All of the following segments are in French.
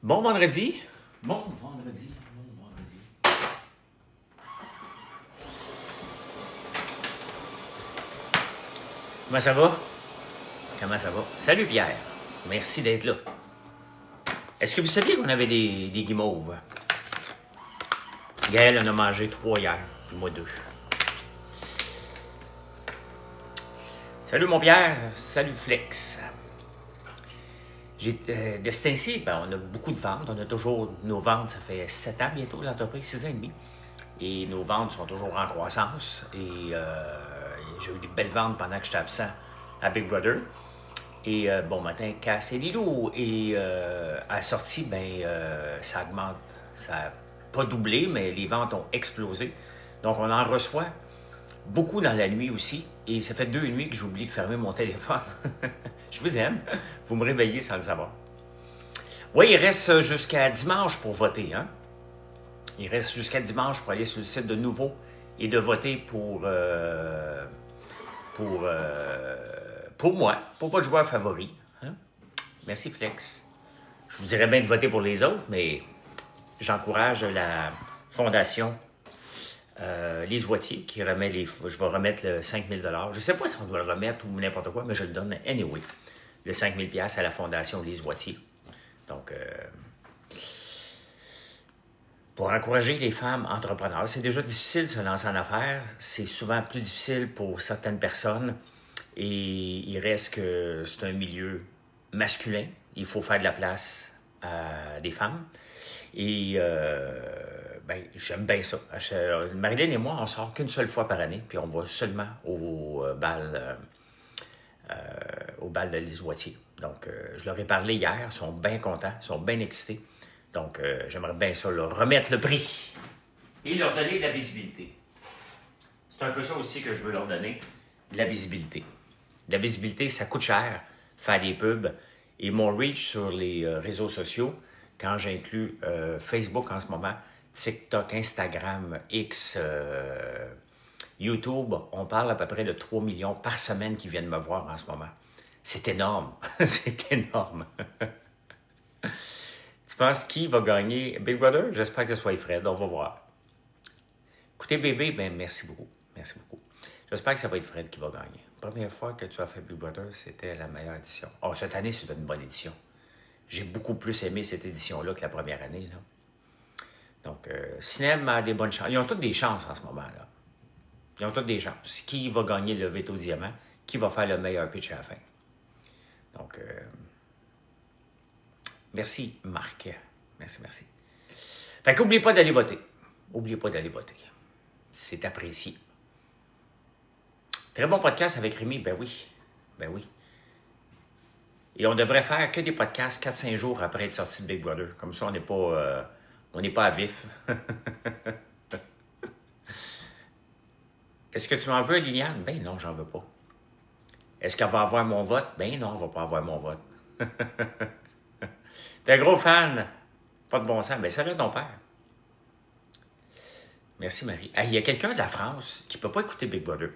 Bon vendredi. Bon vendredi. Bon vendredi. Comment ça va? Comment ça va? Salut Pierre. Merci d'être là. Est-ce que vous saviez qu'on avait des guimauves? Gaël en a mangé 3 hier, puis moi 2. Salut mon Pierre. Salut Flex. De ce temps-ci, on a beaucoup de ventes. On a toujours nos ventes, ça fait 7 ans bientôt l'entreprise, 6 ans et demi. Et nos ventes sont toujours en croissance. Et j'ai eu des belles ventes pendant que j'étais absent à Big Brother. Et bon matin, Cass et Lilou. Et à la sortie, ça augmente. Ça n'a pas doublé, mais les ventes ont explosé. Donc on en reçoit beaucoup dans la nuit aussi. Et ça fait 2 nuits que j'oublie de fermer mon téléphone. Je vous aime. Vous me réveillez sans le savoir. Oui, il reste jusqu'à dimanche pour voter. Hein? Il reste jusqu'à dimanche pour aller sur le site de Nouveau et de voter pour moi, pour votre joueur favori. Hein? Merci, Flex. Je vous dirais bien de voter pour les autres, mais j'encourage la Fondation Lise Wattier qui remet je vais remettre le 5 000 $. Je ne sais pas si on doit le remettre ou n'importe quoi, mais je le donne anyway. Le 5 000 $ à la Fondation Lise Wattier. Donc, pour encourager les femmes entrepreneurs, c'est déjà difficile de se lancer en affaires. C'est souvent plus difficile pour certaines personnes. Et il reste que c'est un milieu masculin. Il faut faire de la place à des femmes. Et j'aime bien ça. Marilyn et moi, on sort qu'une seule fois par année, puis on va seulement au bal de Lise Wattier. Donc, je leur ai parlé hier, ils sont bien contents, ils sont bien excités. Donc, j'aimerais bien ça, leur remettre le prix et leur donner de la visibilité. C'est un peu ça aussi que je veux leur donner, de la visibilité. De la visibilité, ça coûte cher, faire des pubs. Et mon reach sur les réseaux sociaux, quand j'inclus Facebook en ce moment, TikTok, Instagram, X, YouTube, on parle à peu près de 3 millions par semaine qui viennent me voir en ce moment. C'est énorme. C'est énorme. Tu penses qui va gagner Big Brother? J'espère que ce soit Fred. On va voir. Écoutez, bébé, merci beaucoup. Merci beaucoup. J'espère que ça va être Fred qui va gagner. La première fois que tu as fait Big Brother, c'était la meilleure édition. Oh, cette année, c'est une bonne édition. J'ai beaucoup plus aimé cette édition-là que la première année. Là. Donc, Cinem a des bonnes chances. Ils ont toutes des chances en ce moment. Là. Ils ont toutes des chances. Qui va gagner le veto diamant? Qui va faire le meilleur pitch à la fin? Donc, merci, Marc. Merci. Fait qu'oubliez pas d'aller voter. N'oubliez pas d'aller voter. C'est apprécié. Très bon podcast avec Rémi. Ben oui. Et on devrait faire que des podcasts 4-5 jours après être sorti de Big Brother. Comme ça, on n'est pas à vif. Est-ce que tu m'en veux, Liliane? Ben non, j'en veux pas. Est-ce qu'elle va avoir mon vote? Ben non, elle va pas avoir mon vote. T'es un gros fan. Pas de bon sens. Ben salut ton père. Merci, Marie. Il y a quelqu'un de la France qui ne peut pas écouter Big Brother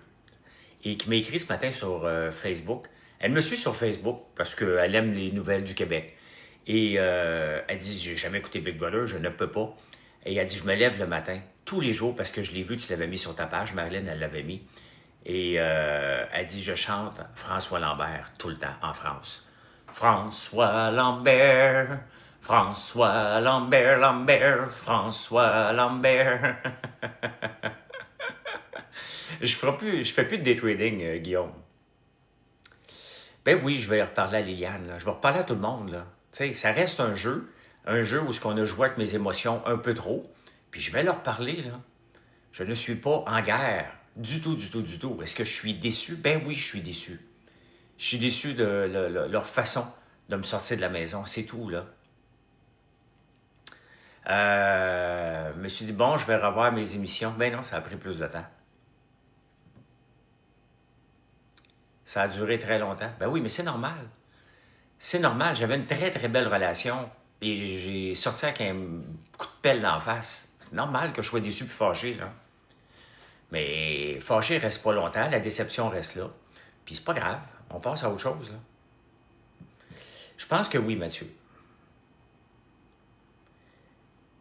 et qui m'a écrit ce matin sur Facebook. Elle me suit sur Facebook parce qu'elle aime les nouvelles du Québec. Et elle dit, j'ai jamais écouté Big Brother, je ne peux pas. Et elle dit, je me lève le matin, tous les jours, parce que je l'ai vu, tu l'avais mis sur ta page, Marilyn, elle l'avait mis. Et elle dit, je chante François Lambert tout le temps en France. François Lambert, François Lambert, Lambert, François Lambert. Je fais plus de day trading, Guillaume. Ben oui, je vais reparler à Liliane. Là. Je vais reparler à tout le monde. Là. Tu sais, ça reste un jeu où on a joué avec mes émotions un peu trop. Puis je vais leur parler. Là. Je ne suis pas en guerre. Du tout. Est-ce que je suis déçu? Ben oui, je suis déçu. Je suis déçu de leur façon de me sortir de la maison. C'est tout, là. Je me suis dit, bon, je vais revoir mes émissions. Ben non, ça a pris plus de temps. Ça a duré très longtemps. Ben oui, mais c'est normal. C'est normal. J'avais une très, très belle relation et j'ai sorti avec un coup de pelle d'en face. C'est normal que je sois déçu et fâché, là. Mais fâché reste pas longtemps. La déception reste là. Puis c'est pas grave. On passe à autre chose, là. Je pense que oui, Mathieu.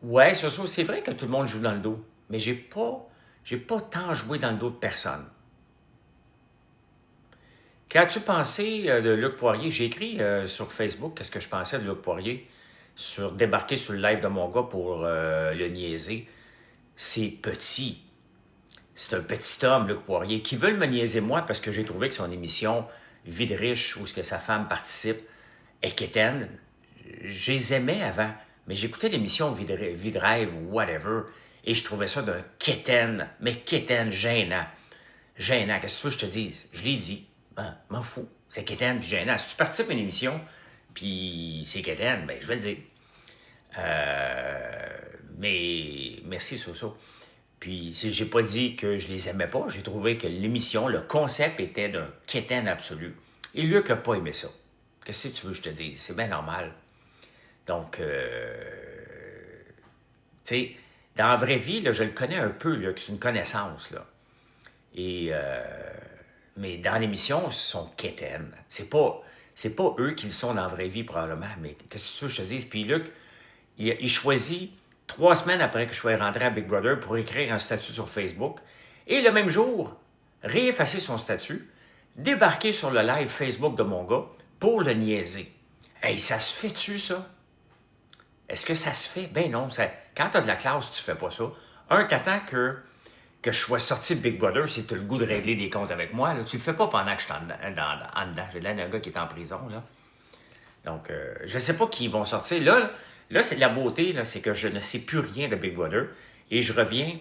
Ouais, c'est vrai que tout le monde joue dans le dos, mais j'ai pas tant joué dans le dos de personne. Qu'as-tu pensé de Luc Poirier? J'ai écrit sur Facebook qu'est-ce que je pensais de Luc Poirier sur débarquer sur le live de mon gars pour le niaiser. C'est petit. C'est un petit homme, Luc Poirier, qui veut me niaiser moi parce que j'ai trouvé que son émission Vie de riche, où ce que sa femme participe, est quétaine. Je les aimais avant, mais j'écoutais l'émission Vie de rêve ou whatever, et je trouvais ça d'un quétaine, mais quétaine gênant. Gênant, qu'est-ce que tu veux que je te dise? Je l'ai dit. Ben, m'en fous. C'est quétaine puis gênant. Si tu participes à une émission, puis c'est quétaine, ben je vais le dire. Mais merci, Soso. Puis, j'ai pas dit que je les aimais pas. J'ai trouvé que l'émission, le concept était d'un quétaine absolu. Et Luc a pas aimé ça. Qu'est-ce que tu veux que je te dise? C'est bien normal. Donc, tu sais, dans la vraie vie, là, je le connais un peu, là, c'est une connaissance, là. Et, mais dans l'émission, ce sont quétaines. C'est pas eux qui le sont dans la vraie vie, probablement. Mais qu'est-ce que tu veux que je te dise? Puis Luc, il choisit 3 semaines après que je sois rentré à Big Brother pour écrire un statut sur Facebook. Et le même jour, réeffacer son statut, débarquer sur le live Facebook de mon gars pour le niaiser. Hey, ça se fait-tu, ça? Est-ce que ça se fait? Ben non. Quand tu as de la classe, tu fais pas ça. T'attends que je sois sorti de Big Brother si tu as le goût de régler des comptes avec moi. Là. Tu le fais pas pendant que je suis en dedans. J'ai l'air d'un gars qui est en prison. Là. Donc, je ne sais pas qui vont sortir. Là c'est de la beauté, là, c'est que je ne sais plus rien de Big Brother et je reviens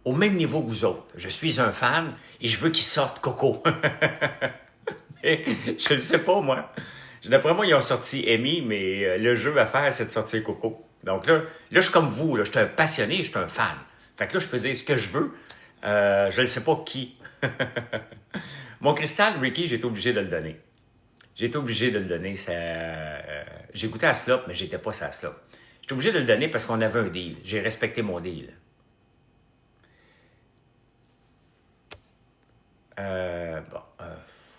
au même niveau que vous autres. Je suis un fan et je veux qu'il sorte Coco. Mais je ne sais pas, moi. D'après moi, ils ont sorti Amy, mais le jeu à faire, c'est de sortir Coco. Donc là, je suis comme vous, là, je suis un passionné, je suis un fan. Fait que là, je peux dire ce que je veux. Je ne sais pas qui. Mon cristal, Ricky, j'ai été obligé de le donner. J'ai été obligé de le donner. J'ai goûté à Slop, mais j'étais pas à Slop. J'étais obligé de le donner parce qu'on avait un deal. J'ai respecté mon deal.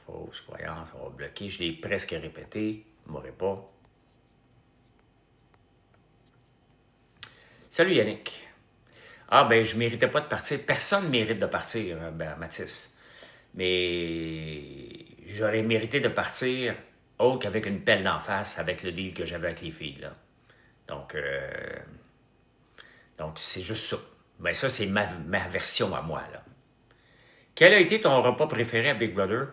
Fausse croyance, on va bloquer. Je l'ai presque répété. Je ne m'aurais pas. Salut Yannick. Ah ben, je méritais pas de partir. Personne ne mérite de partir, Mathis. Mais j'aurais mérité de partir autre qu'avec une pelle d'en face avec le deal que j'avais avec les filles. Là. Donc c'est juste ça. Ben ça, c'est ma version à moi. Là. Quel a été ton repas préféré à Big Brother?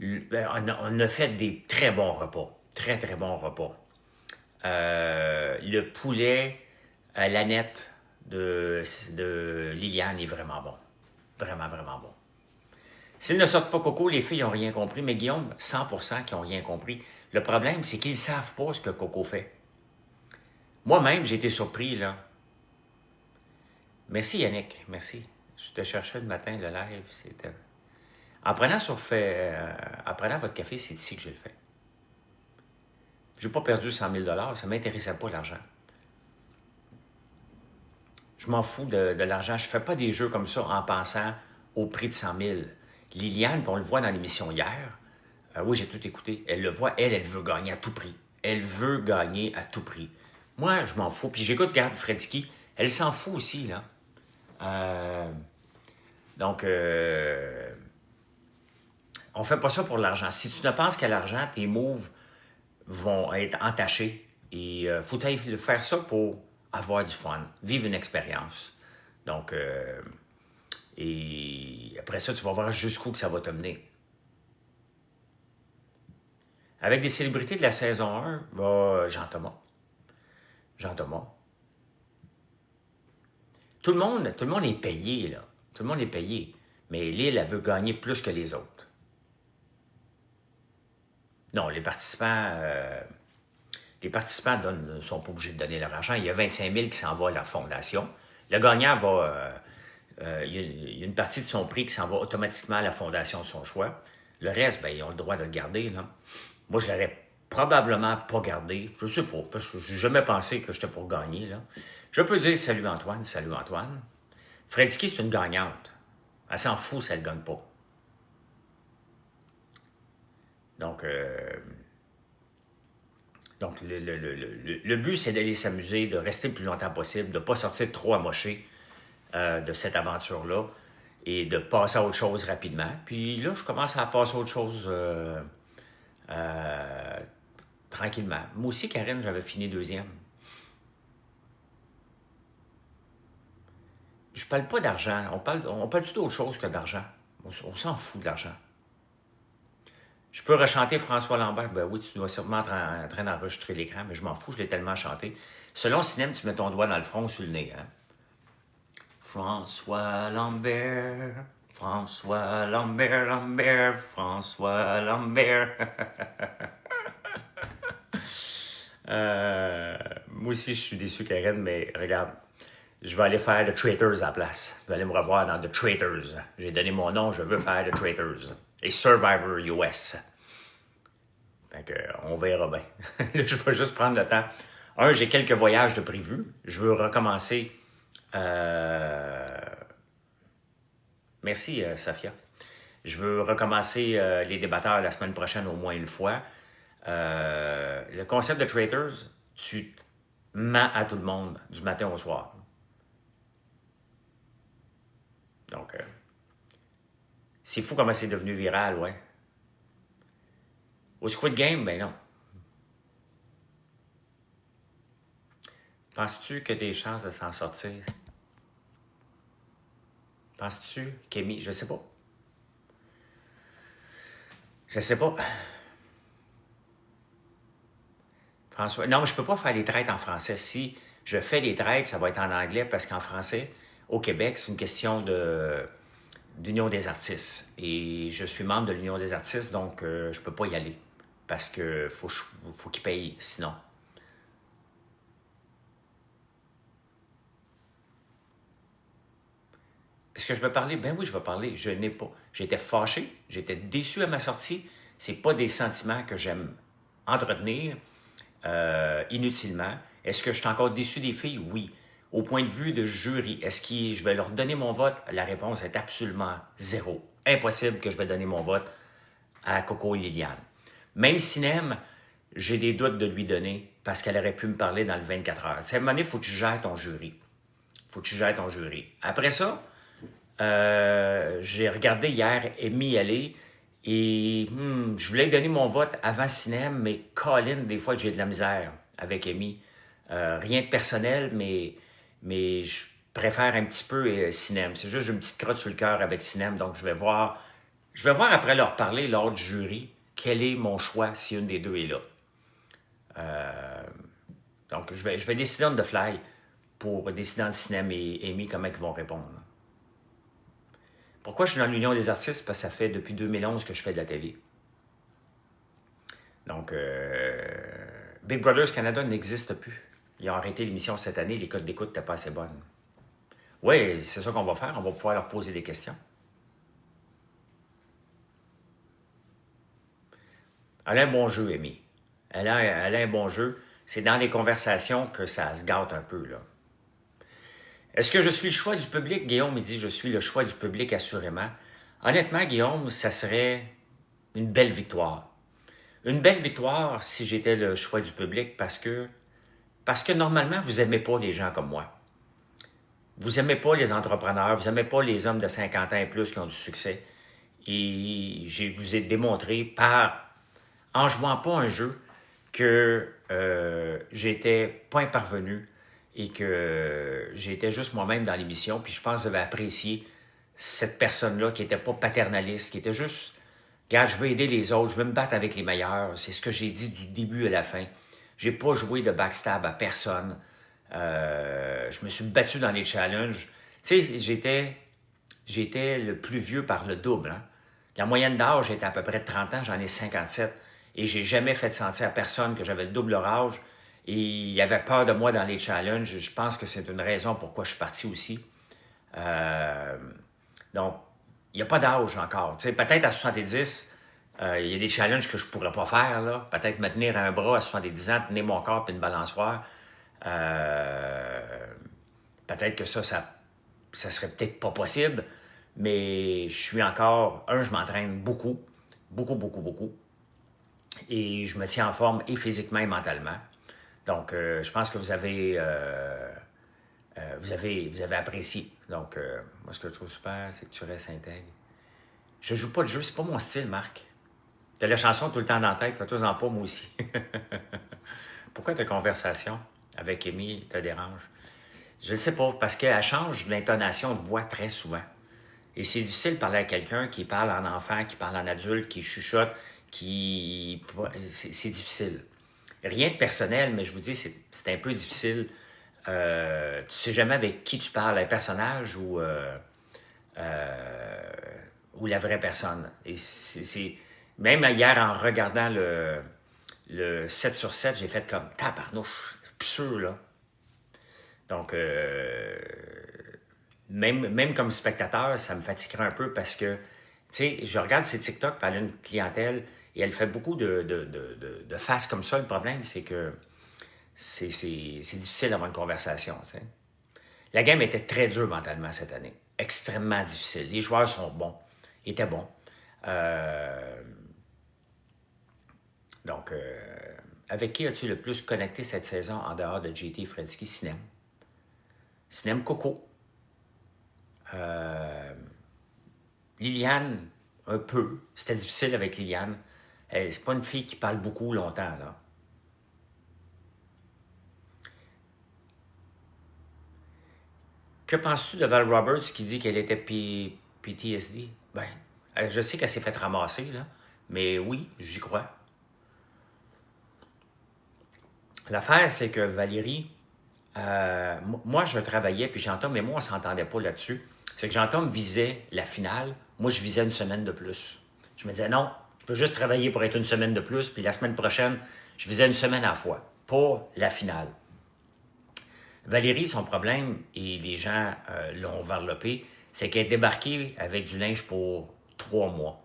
On a fait des très bons repas. Très, très bons repas. Le poulet à l'aneth de Liliane est vraiment bon. Vraiment, vraiment bon. S'ils ne sortent pas Coco, les filles n'ont rien compris, mais Guillaume, 100% qui n'ont rien compris. Le problème, c'est qu'ils ne savent pas ce que Coco fait. Moi-même, j'ai été surpris, là. Merci, Yannick, merci. Je te cherchais le matin, le live, c'était... En prenant votre café, c'est ici que je le fais. Je n'ai pas perdu 100 000 $, ça ne m'intéressait pas l'argent. Je m'en fous de l'argent. Je ne fais pas des jeux comme ça en pensant au prix de 100 000. Liliane, on le voit dans l'émission hier, oui, j'ai tout écouté, elle le voit, elle veut gagner à tout prix. Elle veut gagner à tout prix. Moi, je m'en fous. Puis j'écoute Garde Fredsky, elle s'en fout aussi, là. Donc, on fait pas ça pour l'argent. Si tu ne penses qu'à l'argent, tes moves vont être entachés. Et faut faire ça pour avoir du fun, vivre une expérience. Donc, et après ça, tu vas voir jusqu'où que ça va te mener. Avec des célébrités de la saison 1, Jean-Thomas. Jean-Thomas. Tout le monde est payé, là. Tout le monde est payé. Mais Lille, elle veut gagner plus que les autres. Non, les participants ne sont pas obligés de donner leur argent. Il y a 25 000 qui s'en va à la fondation. Le gagnant va... il y a une partie de son prix qui s'en va automatiquement à la fondation de son choix. Le reste, ben, ils ont le droit de le garder. Là. Moi, je l'aurais probablement pas gardé. Je ne sais pas, parce que je n'ai jamais pensé que j'étais pour gagner. Là. Je peux dire salut Antoine, salut Antoine. Fredsky, c'est une gagnante. Elle s'en fout si elle ne gagne pas. Donc, le but, c'est d'aller s'amuser, de rester le plus longtemps possible, de ne pas sortir trop amoché de cette aventure-là et de passer à autre chose rapidement. Puis là, je commence à passer à autre chose tranquillement. Moi aussi, Karine, j'avais fini deuxième. Je parle pas d'argent. On parle d'autre chose que d'argent. On s'en fout de l'argent. Je peux rechanter François Lambert. Ben oui, tu dois sûrement être en train d'enregistrer l'écran, mais je m'en fous, je l'ai tellement chanté. Selon Cinem, tu mets ton doigt dans le front ou sur le nez. Hein? François Lambert, François Lambert, Lambert, François Lambert. Moi aussi, je suis déçu, Karen, mais regarde, je vais aller faire The Traitors à la place. Vous allez me revoir dans The Traitors. J'ai donné mon nom, je veux faire The Traitors. Et Survivor US. Fait que, on verra bien. Là, je vais juste prendre le temps. J'ai quelques voyages de prévus. Je veux recommencer. Merci, Safia. Je veux recommencer les débatteurs la semaine prochaine au moins une fois. Le concept de Traitors, tu mens à tout le monde du matin au soir. Donc, c'est fou comment c'est devenu viral, ouais. Au Squid Game, ben non. Penses-tu que des chances de s'en sortir? Penses-tu, Kémy? Je sais pas. Je sais pas. François, non, je peux pas faire les traites en français. Si je fais les traites, ça va être en anglais parce qu'en français, au Québec, c'est une question d'Union des artistes. Et je suis membre de l'Union des artistes, donc je peux pas y aller parce que faut qu'ils payent sinon. Est-ce que je vais parler? Ben oui, je vais parler. Je n'ai pas. J'étais fâché, j'étais déçu à ma sortie. C'est pas des sentiments que j'aime entretenir inutilement. Est-ce que je suis encore déçu des filles? Oui. Au point de vue de jury, est-ce que je vais leur donner mon vote? La réponse est absolument zéro. Impossible que je vais donner mon vote à Coco et Liliane. Même Cinem, j'ai des doutes de lui donner parce qu'elle aurait pu me parler dans le 24 heures. À un moment donné, il faut que tu gères ton jury. Faut que tu gères ton jury. Après ça, j'ai regardé hier Amy aller et je voulais donner mon vote avant Cinem, mais Colin, des fois, j'ai de la misère avec Amy. Rien de personnel, mais je préfère un petit peu Cinem. C'est juste j'ai une petite crotte sur le cœur avec Cinem, donc je vais voir après leur parler lors du jury quel est mon choix si une des deux est là. Donc je vais décider on the fly pour décider entre Cinem et Amy comment ils vont répondre. Pourquoi je suis dans l'Union des artistes? Parce que ça fait depuis 2011 que je fais de la télé. Donc, Big Brothers Canada n'existe plus. Ils ont arrêté l'émission cette année, les codes d'écoute n'étaient pas assez bonnes. Oui, c'est ça qu'on va faire, on va pouvoir leur poser des questions. Elle a un bon jeu, Amy. Elle a un bon jeu. C'est dans les conversations que ça se gâte un peu, là. Est-ce que je suis le choix du public? Guillaume, il dit, je suis le choix du public, assurément. Honnêtement, Guillaume, ça serait une belle victoire. Une belle victoire si j'étais le choix du public parce que normalement, vous n'aimez pas les gens comme moi. Vous n'aimez pas les entrepreneurs, vous n'aimez pas les hommes de 50 ans et plus qui ont du succès. Et je vous ai démontré en jouant pas un jeu que j'étais point parvenu et que j'étais juste moi-même dans l'émission. Puis je pense que vous avez apprécié cette personne-là qui n'était pas paternaliste, qui était juste, regarde, je veux aider les autres, je veux me battre avec les meilleurs. C'est ce que j'ai dit du début à la fin. J'ai pas joué de backstab à personne. Je me suis battu dans les challenges. Tu sais, j'étais le plus vieux par le double. Hein? La moyenne d'âge était à peu près de 30 ans, j'en ai 57. Et j'ai jamais fait sentir à personne que j'avais le double leur âge. Et il avait peur de moi dans les challenges. Je pense que c'est une raison pourquoi je suis parti aussi. Donc, il n'y a pas d'âge encore. Tu sais, peut-être à 70, il y a des challenges que je ne pourrais pas faire. Là. Peut-être me tenir à un bras à 70 ans, tenir mon corps et une balançoire. Peut-être que ça serait peut-être pas possible. Mais je suis encore... je m'entraîne beaucoup. Beaucoup, beaucoup, beaucoup. Et je me tiens en forme et physiquement et mentalement. Donc, je pense que vous avez apprécié. Donc, moi, ce que je trouve super, c'est que tu restes intègre. Je joue pas de jeu, c'est pas mon style, Marc. T'as la chanson tout le temps dans la tête, fais-toi-en pas, moi aussi. Pourquoi ta conversation avec Amy te dérange? Je ne sais pas, parce qu'elle change d'intonation de voix très souvent. Et c'est difficile de parler à quelqu'un qui parle en enfant, qui parle en adulte, qui chuchote, qui... C'est difficile. Rien de personnel, mais je vous dis, c'est un peu difficile. Tu sais jamais avec qui tu parles, un personnage ou la vraie personne. Et même hier, en regardant le 7 sur 7, j'ai fait comme tabarnouche, plus sûr, là. Donc, même comme spectateur, ça me fatiguerait un peu parce que, tu sais, je regarde ses TikTok, puis elle a une clientèle et elle fait beaucoup de faces comme ça. Le problème, c'est que c'est difficile d'avoir une conversation, tu sais. La game était très dure mentalement cette année. Extrêmement difficile. Les joueurs sont bons, étaient bons. Euh, donc, avec qui as-tu le plus connecté cette saison en dehors de JT Fredsky? Cinem. Cinem Coco. Liliane, un peu. C'était difficile avec Liliane. C'est pas une fille qui parle beaucoup longtemps, là. Que penses-tu de Val Roberts qui dit qu'elle était PTSD? Ben, je sais qu'elle s'est fait ramasser, là. Mais oui, j'y crois. L'affaire, c'est que Valérie, moi, je travaillais, puis Jean-Tom et moi, on s'entendait pas là-dessus. C'est que Jean-Tom visait la finale. Moi, je visais une semaine de plus. Je me disais, non, je peux juste travailler pour être une semaine de plus, puis la semaine prochaine, je visais une semaine à la fois, pas la finale. Valérie, son problème, et les gens l'ont enveloppé, c'est qu'elle est débarquée avec du linge pour 3 mois.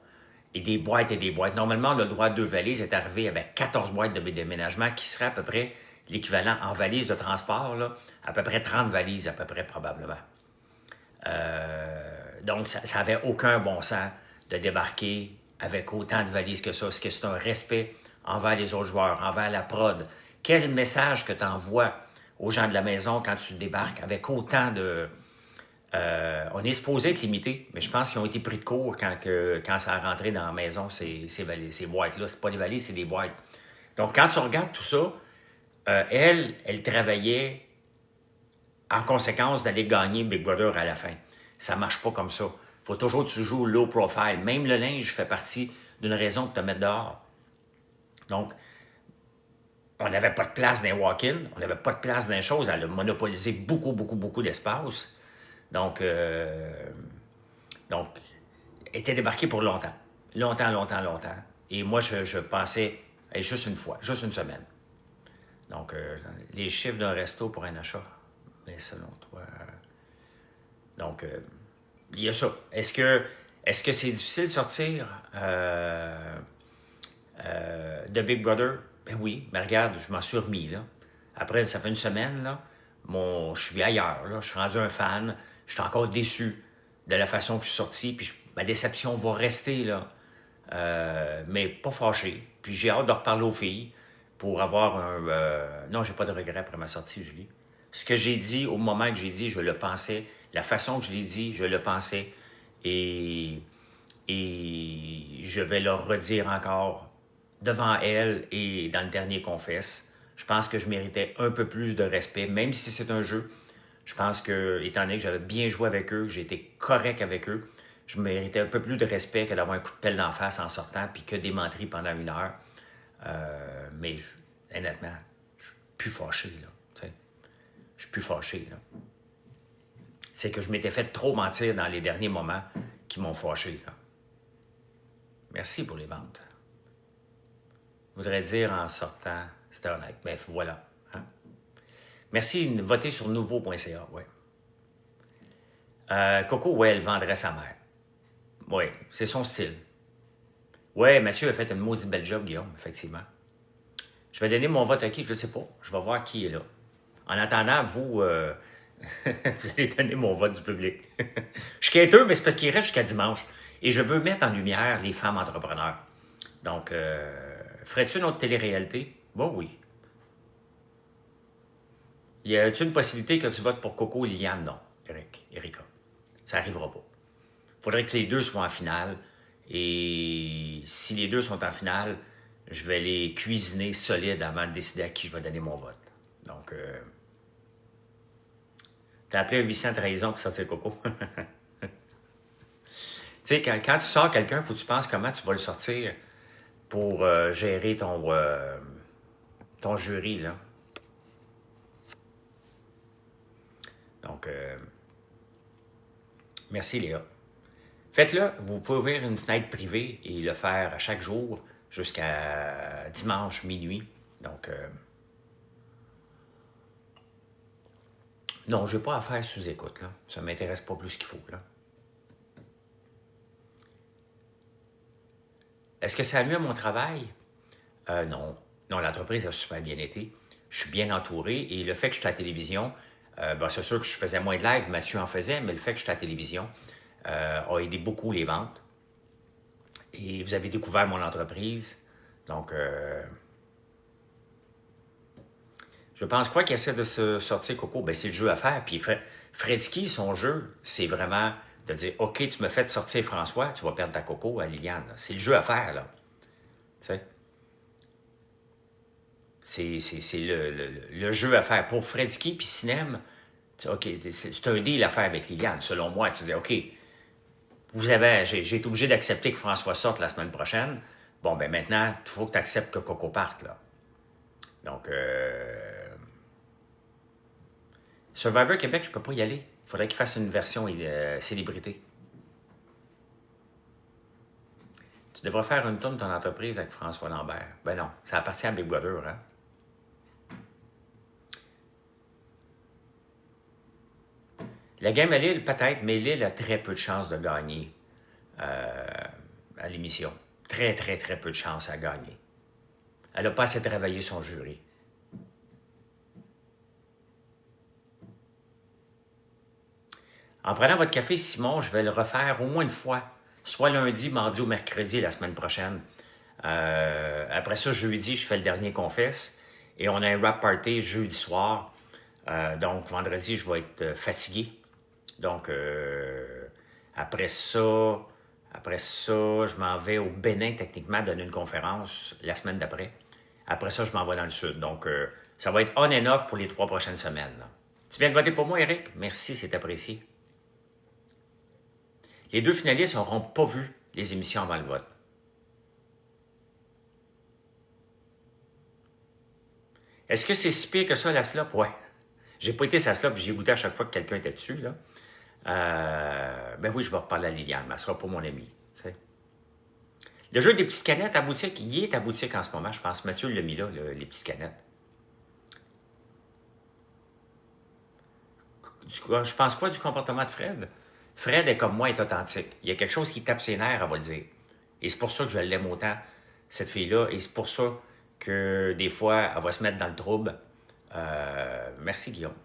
Et des boîtes et des boîtes. Normalement, le droit à 2 valises est arrivé avec 14 boîtes de déménagement qui serait à peu près l'équivalent en valises de transport, là, à peu près 30 valises, à peu près probablement. Donc, ça n'avait aucun bon sens de débarquer avec autant de valises que ça. Est-ce que c'est un respect envers les autres joueurs, envers la prod? Quel message que tu envoies aux gens de la maison quand tu débarques avec autant de... on est supposé être limité, mais je pense qu'ils ont été pris de court quand ça a rentré dans la maison, ces boîtes-là. C'est pas des valises, c'est des boîtes. Donc, quand tu regardes tout ça, elle travaillait en conséquence d'aller gagner Big Brother à la fin. Ça marche pas comme ça. Faut toujours que tu joues low profile. Même le linge fait partie d'une raison de te mettre dehors. Donc, on n'avait pas de place dans les walk-in, on n'avait pas de place dans les choses. Elle a monopolisé beaucoup, beaucoup, beaucoup d'espace. Donc, elle était débarquée pour longtemps. Longtemps, longtemps, longtemps. Et moi, je pensais, juste une fois, juste une semaine. Donc, les chiffres d'un resto pour un achat. Mais selon toi... donc, il y a ça. Est-ce que c'est difficile de sortir de Big Brother? Ben oui, mais regarde, je m'en suis remis, là. Après, ça fait une semaine, là, je suis ailleurs, là. Je suis rendu un fan. Je suis encore déçu de la façon que je suis sorti, puis ma déception va rester, là. Mais pas fâché. Puis j'ai hâte de reparler aux filles pour avoir un... non, j'ai pas de regret après ma sortie, Julie. Ce que j'ai dit, au moment que j'ai dit, je le pensais. La façon que je l'ai dit, je le pensais. Et je vais le redire encore devant elle et dans le dernier Confesse. Je pense que je méritais un peu plus de respect, même si c'est un jeu. Je pense que, étant donné que j'avais bien joué avec eux, que j'ai été correct avec eux, je méritais un peu plus de respect que d'avoir un coup de pelle d'en face en sortant, puis que des menteries pendant 1 heure. Mais honnêtement, je suis plus fâché, là. T'sais. Je suis plus fâché, là. C'est que je m'étais fait trop mentir dans les derniers moments qui m'ont fâché, là. Merci pour les ventes. Je voudrais dire en sortant, c'était honnête. Mais voilà. Hein? Merci, votez sur nouveau.ca, ouais. Coco, ouais, elle vendrait sa mère. Oui, c'est son style. Oui, Mathieu a fait une maudite belle job, Guillaume, effectivement. Je vais donner mon vote à qui? Je ne sais pas. Je vais voir qui est là. En attendant, vous, vous allez donner mon vote du public. Je suis quêteux, mais c'est parce qu'il reste jusqu'à dimanche. Et je veux mettre en lumière les femmes entrepreneurs. Donc, ferais-tu une autre télé-réalité? Bon, oui. Y a-t-il une possibilité que tu votes pour Coco ou Liliane? Non, Erika. Ça n'arrivera pas. Il faudrait que les deux soient en finale. Et si les deux sont en finale, je vais les cuisiner solides avant de décider à qui je vais donner mon vote. Donc, t'as appelé un 800 trahison pour sortir Coco. Tu sais, quand tu sors quelqu'un, il faut que tu penses comment tu vas le sortir pour gérer ton jury, là. Donc, merci Léa. Faites-le, vous pouvez ouvrir une fenêtre privée et le faire à chaque jour jusqu'à dimanche minuit. Donc, non, je n'ai pas à faire sous-écoute, là. Ça ne m'intéresse pas plus qu'il faut, là. Est-ce que ça nuit à mon travail? Non. Non, l'entreprise a super bien été. Je suis bien entouré et le fait que je suis à la télévision, c'est sûr que je faisais moins de live, Mathieu en faisait, mais le fait que je suis à la télévision a aidé beaucoup les ventes. Et vous avez découvert mon entreprise. Donc, je pense quoi qu'il essaie de se sortir Coco? Ben, c'est le jeu à faire. Puis Fredsky, son jeu, c'est vraiment de dire, OK, tu me fais sortir François, tu vas perdre ta Coco à Liliane. C'est le jeu à faire, là. Tu sais? C'est le jeu à faire. Pour Fredsky puis Cinem, OK, c'est un deal à faire avec Liliane, selon moi. Tu dis, OK, j'ai été obligé d'accepter que François sorte la semaine prochaine. Bon, ben maintenant, il faut que tu acceptes que Coco parte, là. Donc, Survivor Québec, je peux pas y aller. Il faudrait qu'il fasse une version célébrité. Tu devrais faire une tourne de ton entreprise avec François Lambert. Ben non, ça appartient à Big Brother, hein? La game à Lille, peut-être, mais Lille a très peu de chances de gagner à l'émission. Très, très, très peu de chances à gagner. Elle n'a pas assez travaillé son jury. En prenant votre café, Simon, je vais le refaire au moins une fois, soit lundi, mardi ou mercredi la semaine prochaine. Après ça, jeudi, je fais le dernier confesse. Et on a un rap party jeudi soir. Donc, vendredi, je vais être fatigué. Donc, après ça, je m'en vais au Bénin, techniquement, donner une conférence la semaine d'après. Après ça, je m'en vais dans le sud. Donc, ça va être on and off pour les 3 prochaines semaines. Là. Tu viens de voter pour moi, Eric? Merci, c'est apprécié. Les 2 finalistes n'auront pas vu les émissions avant le vote. Est-ce que c'est si pire que ça, la slop? Ouais. J'ai pas été sa slop, j'ai goûté à chaque fois que quelqu'un était dessus, là. Ben oui, je vais reparler à Liliane, mais elle sera pas mon amie. T'sais. Le jeu des petites canettes à boutique, il est à boutique en ce moment, je pense. Mathieu l'a mis là, les petites canettes. Je pense quoi du comportement de Fred? Fred est comme moi, est authentique. Il y a quelque chose qui tape ses nerfs, elle va le dire. Et c'est pour ça que je l'aime autant, cette fille-là. Et c'est pour ça que des fois, elle va se mettre dans le trouble. Merci, Guillaume.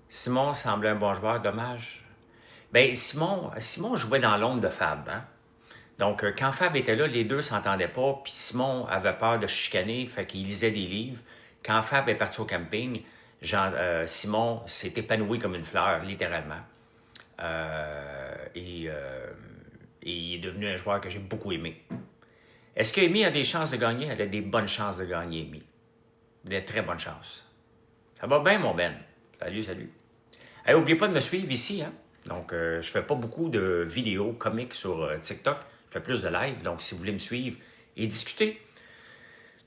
Simon semble un bon joueur, dommage. Ben Simon jouait dans l'ombre de Fab. Hein? Donc, quand Fab était là, les deux s'entendaient pas, puis Simon avait peur de chicaner, fait qu'il lisait des livres. Quand Fab est parti au camping, Simon s'est épanoui comme une fleur, littéralement. Et il est devenu un joueur que j'ai beaucoup aimé. Est-ce qu'Amy a des chances de gagner? Elle a des bonnes chances de gagner, Amy. Des très bonnes chances. Ça va bien, mon Ben. Salut, salut. Hey, n'oubliez pas de me suivre ici. Hein? Donc, je fais pas beaucoup de vidéos comiques sur TikTok. Je fais plus de live. Donc, si vous voulez me suivre et discuter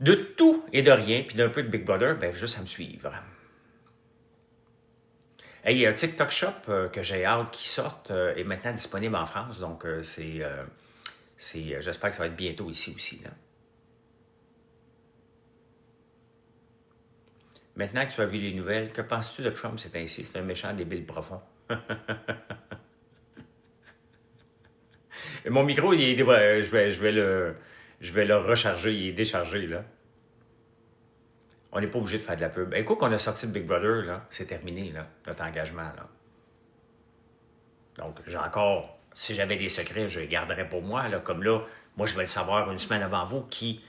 de tout et de rien, puis d'un peu de Big Brother, ben juste à me suivre. Hey, il y a un TikTok Shop que j'ai hâte qu'il sorte est maintenant disponible en France. Donc, j'espère que ça va être bientôt ici aussi. Là. Maintenant que tu as vu les nouvelles, que penses-tu de Trump? C'est ainsi, c'est un méchant débile profond. Mon micro, je vais le recharger, il est déchargé, là. On n'est pas obligé de faire de la pub. Écoute, qu'on a sorti de Big Brother, là, c'est terminé, là, notre engagement, là. Donc, j'ai encore Si j'avais des secrets, je les garderais pour moi. Là. Comme là, moi, je vais le savoir une semaine avant vous qui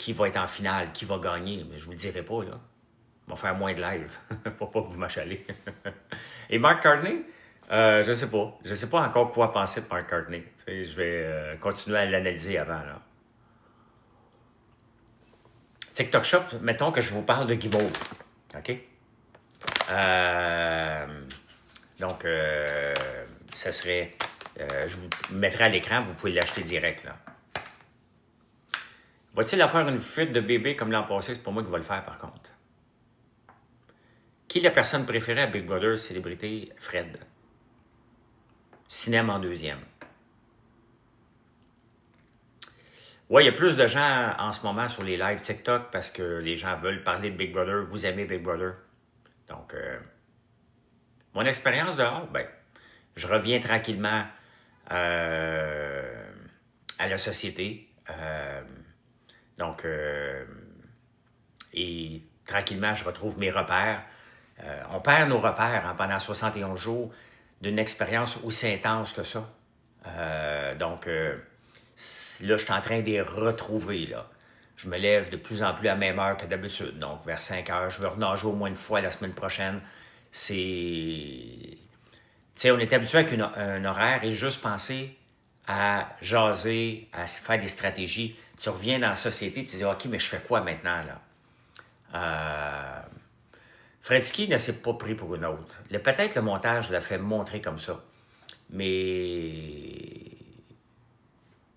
va être en finale, qui va gagner. Mais je vous le dirai pas, là. On va faire moins de live pour pas que vous m'achalez. Et Mark Cartney, je sais pas. Je sais pas encore quoi penser de Mark Cartney. Je vais continuer à l'analyser avant, là. TikTok Shop, mettons que je vous parle de Guimauve. OK? Donc, ça serait... je vous mettrai à l'écran, vous pouvez l'acheter direct, là. Va-t-il en faire une fuite de bébé comme l'an passé? C'est pas moi qui va le faire, par contre. Qui est la personne préférée à Big Brother, célébrité? Fred. Cinéma en deuxième. Oui, il y a plus de gens en ce moment sur les lives TikTok parce que les gens veulent parler de Big Brother. Vous aimez Big Brother. Donc, mon expérience dehors, ben, je reviens tranquillement à la société. Et tranquillement, je retrouve mes repères. On perd nos repères hein, pendant 71 jours d'une expérience aussi intense que ça. Là, je suis en train de les retrouver. Là. Je me lève de plus en plus à la même heure que d'habitude. Donc, vers 5 heures, je vais renager au moins une fois la semaine prochaine. C'est... Tu sais, on est habitué avec un horaire et juste penser à jaser, à faire des stratégies. Tu reviens dans la société et tu te dis, OK, mais je fais quoi maintenant, là? Fredsky ne s'est pas pris pour une autre. Peut-être le montage l'a fait montrer comme ça. Mais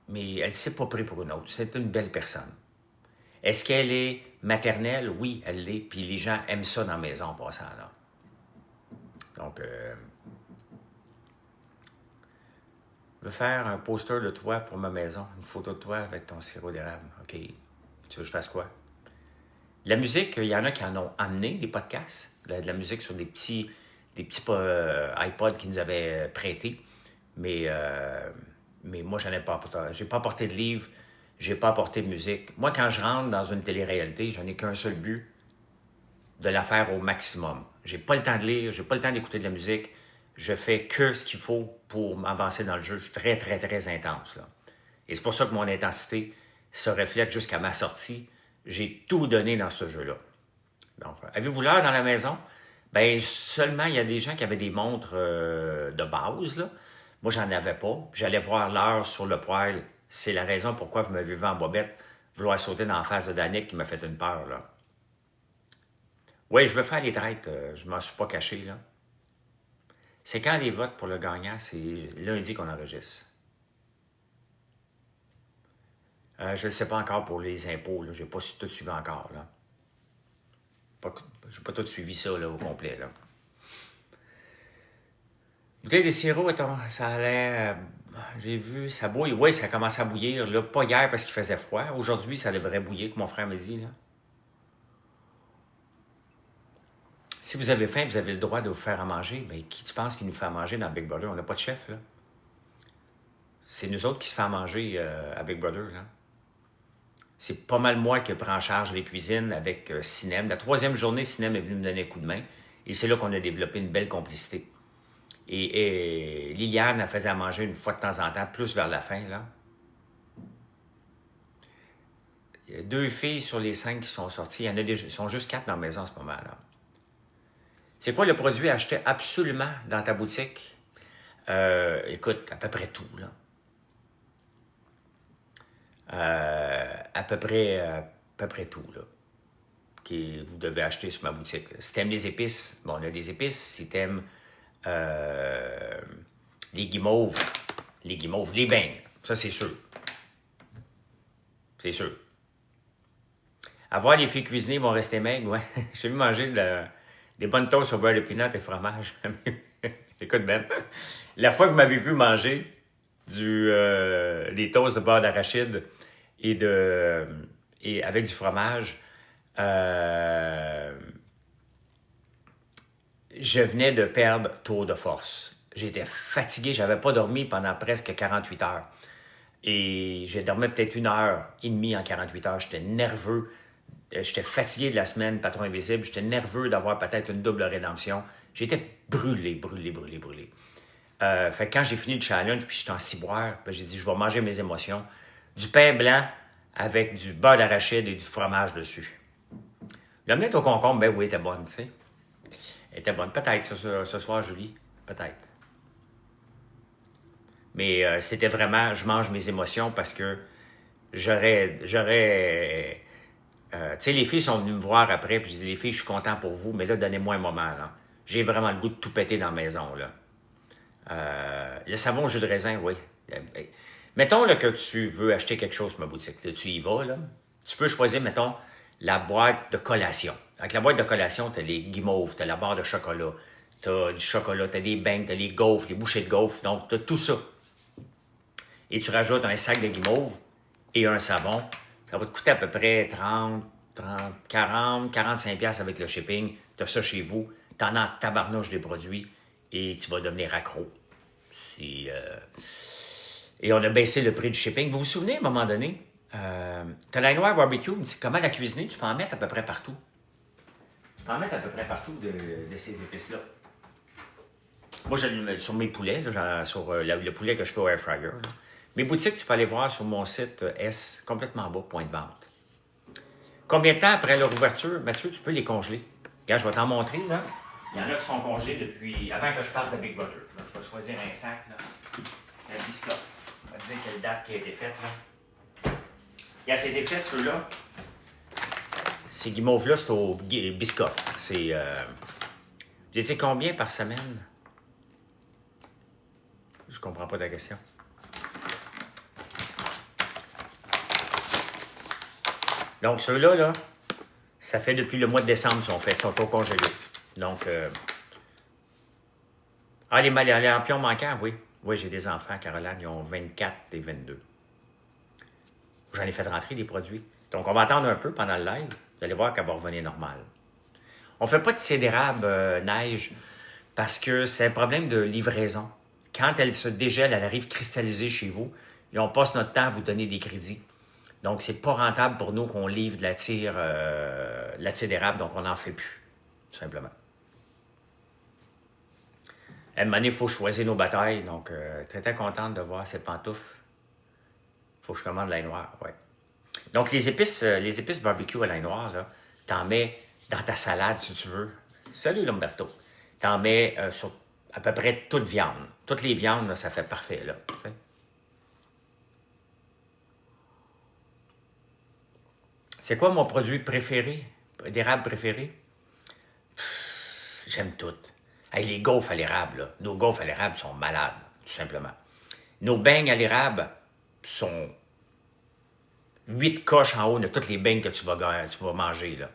elle ne s'est pas pris pour une autre. C'est une belle personne. Est-ce qu'elle est maternelle? Oui, elle l'est. Puis les gens aiment ça dans la maison en passant, là. Donc, je veux faire un poster de toi pour ma maison. Une photo de toi avec ton sirop d'érable. OK. Tu veux que je fasse quoi? La musique, il y en a qui en ont amené, des podcasts. De la musique sur des petits iPods qu'ils nous avaient prêtés. Mais moi, j'en ai pas apporté. J'ai pas apporté de livres, j'ai pas apporté de musique. Moi, quand je rentre dans une télé-réalité, j'en ai qu'un seul but, de la faire au maximum. J'ai pas le temps de lire, j'ai pas le temps d'écouter de la musique. Je fais que ce qu'il faut pour m'avancer dans le jeu. Je suis très, très, très intense, là. Et c'est pour ça que mon intensité se reflète jusqu'à ma sortie. J'ai tout donné dans ce jeu-là. Donc, avez-vous l'heure dans la maison? Bien, seulement, il y a des gens qui avaient des montres de base, là. Moi, j'en avais pas. J'allais voir l'heure sur le poêle. C'est la raison pourquoi vous m'avez vu en bobette vouloir sauter dans la face de Danick qui m'a fait une peur, là. Oui, je veux faire les traites. Je m'en suis pas caché, là. C'est quand les votes pour le gagnant? C'est lundi qu'on enregistre. Je ne sais pas encore pour les impôts. Je n'ai pas tout suivi encore, là. Je n'ai pas tout suivi ça, là, au complet, là. Bouteille de sirop, ça allait... j'ai vu, ça bouille. Oui, ça a commencé à bouillir. Là, pas hier parce qu'il faisait froid. Aujourd'hui, ça devrait bouillir, comme mon frère me dit, là. Si vous avez faim, vous avez le droit de vous faire à manger. Mais qui tu penses qui nous fait à manger dans Big Brother? On n'a pas de chef, là. C'est nous autres qui se fait à manger à Big Brother, là. C'est pas mal moi qui prends en charge les cuisines avec Sinem. La troisième journée, Sinem est venu me donner un coup de main. Et c'est là qu'on a développé une belle complicité. Et Liliane, elle faisait à manger une fois de temps en temps, plus vers la fin, là. Il y a 2 filles sur les 5 qui sont sorties. Il y en a ils sont juste 4 dans la maison en ce moment, là. C'est quoi le produit à acheter absolument dans ta boutique? Écoute, à peu près tout, là. À peu près tout, là, que vous devez acheter sur ma boutique. Là. Si t'aimes les épices, bon, on a des épices. Si t'aimes les guimauves, les beignes, ça, c'est sûr. C'est sûr. À voir les filles cuisiner, ils vont rester maigres, ouais. J'ai vu manger des bonnes toasts au beurre de pinot et fromage. Écoute, Ben, la fois que vous m'avez vu manger des toasts de beurre d'arachide et avec du fromage, je venais de perdre tour de force. J'étais fatigué, j'avais pas dormi pendant presque 48 heures. Et j'ai dormi peut-être 1h30 en 48 heures. J'étais nerveux. J'étais fatigué de la semaine, patron invisible. J'étais nerveux d'avoir peut-être une double rédemption. J'étais brûlé. Fait que quand j'ai fini le challenge, puis j'étais en ciboire, ben, j'ai dit, je vais manger mes émotions. Du pain blanc avec du beurre d'arachide et du fromage dessus. L'omelette au concombre, ben oui, elle était bonne, tu sais. Elle était bonne. Peut-être ce soir, Julie. Peut-être. Mais c'était vraiment, je mange mes émotions parce que j'aurais tu sais, les filles sont venues me voir après, puis je dis, les filles, je suis content pour vous, mais là, donnez-moi un moment, là. J'ai vraiment le goût de tout péter dans la maison, là. Le savon au jus de raisin, oui. Mettons là, que tu veux acheter quelque chose sur ma boutique. Là, tu y vas, là. Tu peux choisir, mettons, la boîte de collation. Avec la boîte de collation, tu as les guimauves, tu as la barre de chocolat, tu as du chocolat, tu as des beignes, tu as les gaufres, les bouchées de gaufres. Donc, tu as tout ça. Et tu rajoutes un sac de guimauve et un savon. Ça va te coûter à peu près 45 piastres avec le shipping. Tu as ça chez vous. Tu en as tabarnouche des produits et tu vas devenir accro. Et on a baissé le prix du shipping. Vous vous souvenez, à un moment donné, tu as la noire barbecue, mais comment la cuisiner? Tu peux en mettre à peu près partout. Tu peux en mettre à peu près partout de ces épices-là. Moi, je le mets sur mes poulets, là, sur le poulet que je fais au air fryer. Là. Mes boutiques, tu peux aller voir sur mon site S, complètement bas, point de vente. Combien de temps après leur ouverture, Mathieu, tu peux les congeler? Regarde, je vais t'en montrer, là. Il y en a qui sont congelés depuis, avant que je parte de Big Brother. Là, je vais choisir un sac, là. Un Biscoff. On va te dire quelle date qui a été faite, là. Regarde, c'est été fait, ceux-là. Ces guimauves-là, c'est au Biscoff. C'est, j'ai dit combien par semaine? Je comprends pas ta question. Donc, ceux-là, là, ça fait depuis le mois de décembre, ils sont au congelé. Donc, les lampions manquants, oui. Oui, j'ai des enfants, Caroline, ils ont 24 et 22. J'en ai fait rentrer des produits. Donc, on va attendre un peu pendant le live. Vous allez voir qu'elle va revenir normale. On ne fait pas de sirop d'érable neige parce que c'est un problème de livraison. Quand elle se dégèle, elle arrive cristallisée chez vous et on passe notre temps à vous donner des crédits. Donc, c'est pas rentable pour nous qu'on livre de la tire d'érable, donc on n'en fait plus, tout simplement. À un moment donné, il faut choisir nos batailles, donc très contente de voir ces pantoufles. Il faut que je commande l'ail noir, ouais. Donc, les épices barbecue à l'ail noir, là, t'en mets dans ta salade, si tu veux. Salut, Lomberto. T'en mets sur à peu près toute viande. Toutes les viandes, là, ça fait parfait, là. T'sais. C'est quoi mon produit préféré, d'érable préféré? J'aime tout. Hey, les gaufres à l'érable, là. Nos gaufres à l'érable sont malades, tout simplement. Nos beignes à l'érable sont 8 coches en haut de toutes les beignes que tu vas manger, là.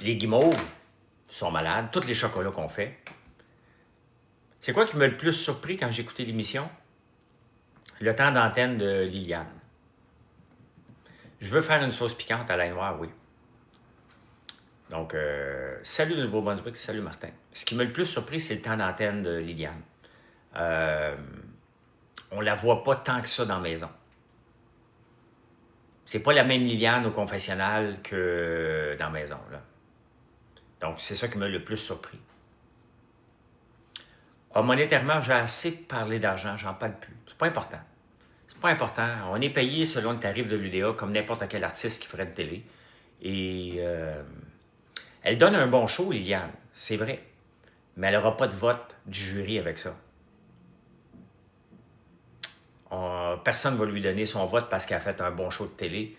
Les guimauves sont malades. Tous les chocolats qu'on fait. C'est quoi qui m'a le plus surpris quand j'ai écouté l'émission? Le temps d'antenne de Liliane. Je veux faire une sauce piquante à l'ail noir, oui. Donc, salut de Nouveau-Brunswick, salut Martin. Ce qui m'a le plus surpris, c'est le temps d'antenne de Liliane. On la voit pas tant que ça dans la maison. C'est pas la même Liliane au confessionnal que dans la maison, là. Donc, c'est ça qui m'a le plus surpris. Monétairement, j'ai assez parlé d'argent, j'en parle plus. C'est pas important. C'est pas important. On est payé selon le tarif de l'UDA, comme n'importe quel artiste qui ferait de télé. Et elle donne un bon show, Liliane, c'est vrai. Mais elle n'aura pas de vote du jury avec ça. Personne ne va lui donner son vote parce qu'elle a fait un bon show de télé.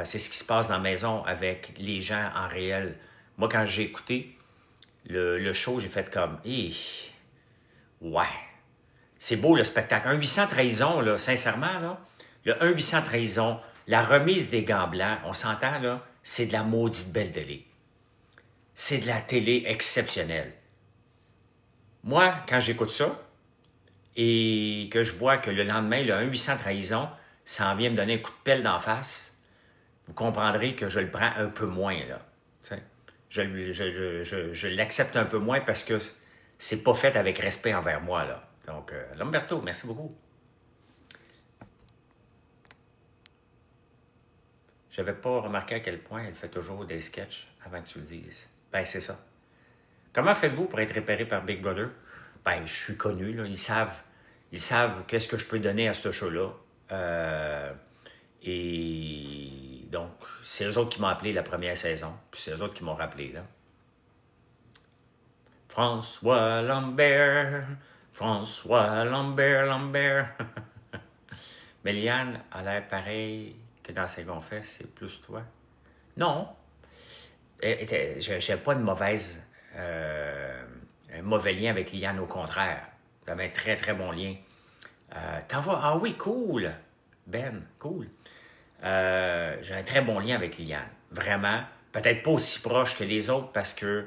C'est ce qui se passe dans la maison avec les gens en réel. Moi, quand j'ai écouté le show, j'ai fait comme ouais, c'est beau le spectacle. Un 800 trahison, là, sincèrement, là, le 1 800 trahison, la remise des gants blancs, on s'entend, là, c'est de la maudite belle télé. C'est de la télé exceptionnelle. Moi, quand j'écoute ça, et que je vois que le lendemain, le 1 800 trahison, ça en vient me donner un coup de pelle d'en face, vous comprendrez que je le prends un peu moins, là. Je l'accepte un peu moins parce que c'est pas fait avec respect envers moi, là. Donc, Lomberto, merci beaucoup. J'avais pas remarqué à quel point elle fait toujours des sketchs avant que tu le dises. Ben, c'est ça. Comment faites-vous pour être repéré par Big Brother? Ben, je suis connu, là. Ils savent qu'est-ce que je peux donner à ce show-là. Et donc, c'est eux autres qui m'ont appelé la première saison. Puis c'est eux autres qui m'ont rappelé, là. François Lambert, François Lambert, Lambert. Mais Liane a l'air pareil que dans ses confesses, c'est plus toi. Non, j'ai pas un mauvais lien avec Liane, au contraire. J'avais un très, très bon lien. T'en vas? Ah oui, cool! Ben, cool. J'ai un très bon lien avec Liane. Vraiment. Peut-être pas aussi proche que les autres parce que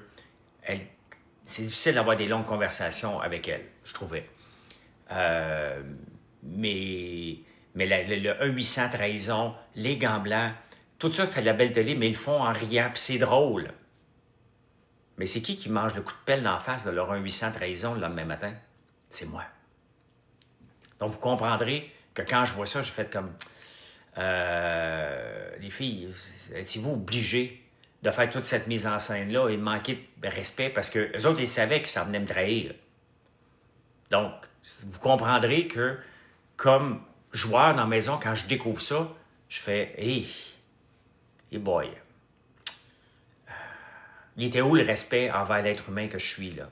c'est difficile d'avoir des longues conversations avec elle, je trouvais. Mais le 1-800 trahison, les gants blancs, tout ça fait de la belle télé, mais ils le font en riant, puis c'est drôle. Mais c'est qui mange le coup de pelle d'en face de leur 1-800 trahison le lendemain matin? C'est moi. Donc, vous comprendrez que quand je vois ça, je fais comme... les filles, êtes-vous obligées de faire toute cette mise en scène-là et de manquer de respect parce que les autres, ils savaient qu'ils s'en venaient me trahir. Donc, vous comprendrez que, comme joueur dans la maison, quand je découvre ça, je fais « Hey boy! » Il était où le respect envers l'être humain que je suis, là,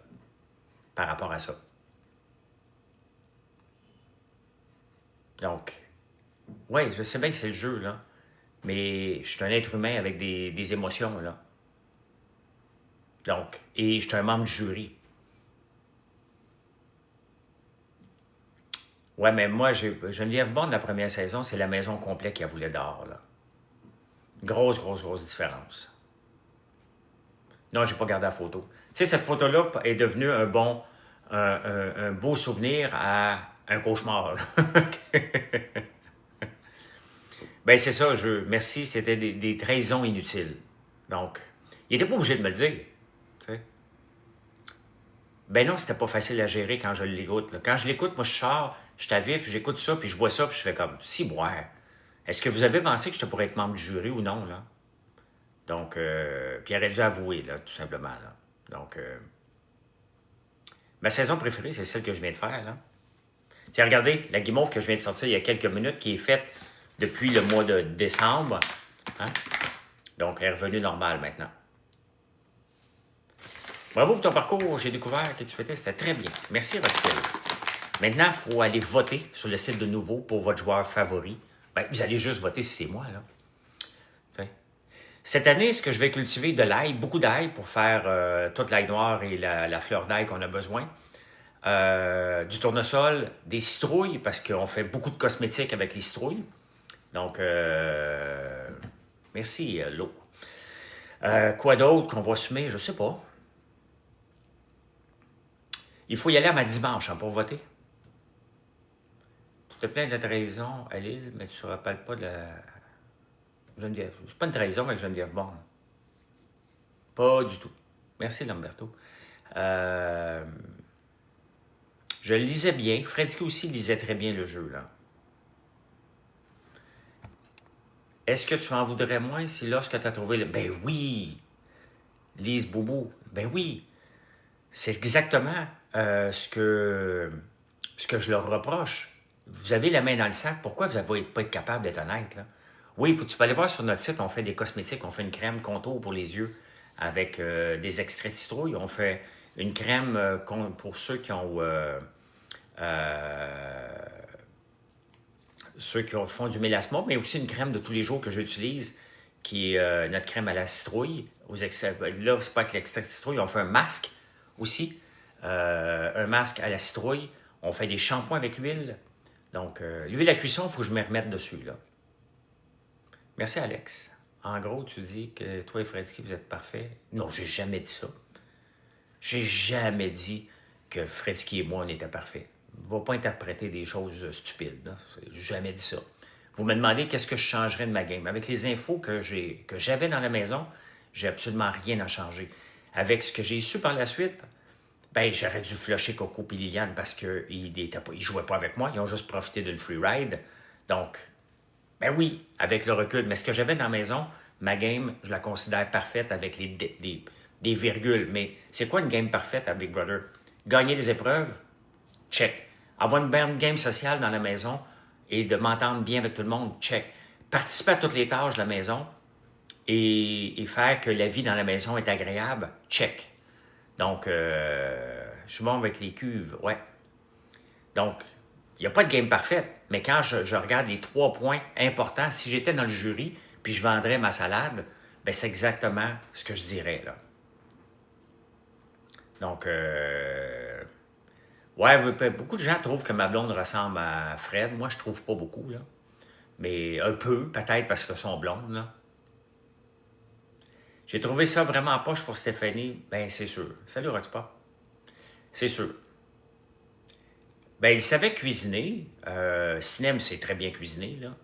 par rapport à ça? Donc, oui, je sais bien que c'est le jeu, là, mais je suis un être humain avec des émotions, là. Donc, et je suis un membre du jury. Ouais, mais moi, Geneviève Bond, la première saison, c'est la maison complète qui a voulu dehors, là. Grosse, grosse, grosse différence. Non, j'ai pas gardé la photo. Tu sais, cette photo-là est devenue un beau souvenir à un cauchemar. Ben c'est ça, merci, c'était des trahisons inutiles. Donc, il n'était pas obligé de me le dire. Tu sais. Ben non, c'était pas facile à gérer quand je l'écoute. Là. Quand je l'écoute, moi je sors, je suis à vif, j'écoute ça, puis je vois ça, puis je fais comme, si boire. Est-ce que vous avez pensé que je pourrais être membre du jury ou non, là? Donc, puis il aurait dû avouer, là, tout simplement, là. Donc, ma saison préférée, c'est celle que je viens de faire, là. Tiens, regardez, la guimauve que je viens de sortir il y a quelques minutes, qui est faite depuis le mois de décembre. Hein? Donc, elle est revenue normale maintenant. Bravo pour ton parcours, j'ai découvert que tu faisais, c'était très bien. Merci, Roxelle. Maintenant, il faut aller voter sur le site de Nouveau pour votre joueur favori. Ben, vous allez juste voter si c'est moi, là. Cette année, est-ce que je vais cultiver de l'ail, beaucoup d'ail pour faire toute l'ail noire et la fleur d'ail qu'on a besoin. Du tournesol, des citrouilles, parce qu'on fait beaucoup de cosmétiques avec les citrouilles. Donc, merci, l'eau. Quoi d'autre qu'on va semer? Je sais pas. Il faut y aller à ma dimanche hein, pour voter. Tu te plains de la trahison à Lille, mais tu ne te rappelles pas de la... Geneviève. C'est pas une trahison avec Geneviève Bon. Pas du tout. Merci, Lamberto. Je le lisais bien. Freddy aussi lisait très bien le jeu, là. Est-ce que tu en voudrais moins si lorsque tu as trouvé le... Ben oui! Lise Bobo. Ben oui! C'est exactement ce que je leur reproche. Vous avez la main dans le sac. Pourquoi vous n'avez pas été capable d'être honnête, là? Oui, tu peux aller voir sur notre site, on fait des cosmétiques, on fait une crème contour pour les yeux avec des extraits de citrouille. On fait une crème pour ceux qui ont font du mélasma, mais aussi une crème de tous les jours que j'utilise, qui est notre crème à la citrouille. Là, c'est pas avec l'extrait de citrouille, on fait un masque aussi, un masque à la citrouille. On fait des shampoings avec l'huile. Donc, l'huile à cuisson, il faut que je me remette dessus, là. Merci, Alex. En gros, tu dis que toi et Freddy, vous êtes parfaits. Non, j'ai jamais dit ça. J'ai jamais dit que Freddy et moi, on était parfaits. Ne va pas interpréter des choses stupides. J'ai jamais dit ça. Vous me demandez qu'est-ce que je changerais de ma game. Avec les infos que j'avais dans la maison, j'ai absolument rien à changer. Avec ce que j'ai su par la suite, ben j'aurais dû flusher Coco et Liliane parce qu'ils ne jouaient pas avec moi. Ils ont juste profité d'une free ride. Donc, ben oui, avec le recul. Mais ce que j'avais dans la maison, ma game, je la considère parfaite avec des virgules. Mais c'est quoi une game parfaite à Big Brother? Gagner des épreuves? Check. Avoir une bonne game sociale dans la maison et de m'entendre bien avec tout le monde? Check. Participer à toutes les tâches de la maison et faire que la vie dans la maison est agréable? Check. Donc, je suis bon avec les cuves, ouais. Donc, il n'y a pas de game parfaite, mais quand je regarde les 3 points importants, si j'étais dans le jury, puis je vendrais ma salade, ben c'est exactement ce que je dirais, là. Donc, ouais, beaucoup de gens trouvent que ma blonde ressemble à Fred. Moi, je trouve pas beaucoup, là. Mais un peu, peut-être parce que sont blondes, là. J'ai trouvé ça vraiment poche pour Stéphanie. Ben, c'est sûr. Salut, Roxpa. C'est sûr. Ben, il savait cuisiner. Sinem, c'est très bien cuisiné, là.